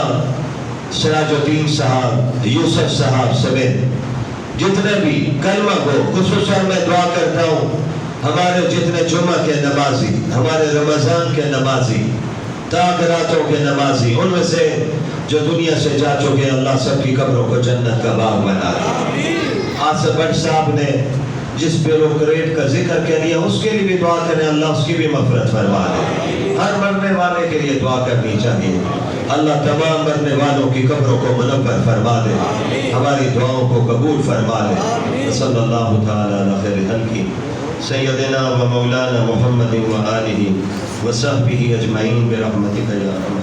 سراج الدین صاحب، یوسف صاحب سمیت جتنے بھی کلمہ کو خصوصاً میں دعا کرتا ہوں، ہمارے جتنے جمعہ کے نمازی، ہمارے رمضان کے نمازی، تاغراتوں کے نمازی، ان میں سے جو دنیا سے جا چکے ہیں، اللہ سب کی قبروں کو جنت کا باغ بنا دے۔ آصف بٹ صاحب نے جس بیوروکریٹ کا ذکر کیا لیا، اس کے لیے بھی دعا کریں، اللہ اس کی بھی مغفرت فرما دے۔ ہر مرنے والے کے لیے دعا کرنی چاہیے، اللہ تمام مرنے والوں کی قبروں کو منور فرما دے، ہماری دعاؤں کو قبول فرما دے۔ صلی اللہ تعالی علی خیر خلقہ سیدنا و مولانا محمد و آلہ و صحبہ اجمعین برحمتک یا ارحم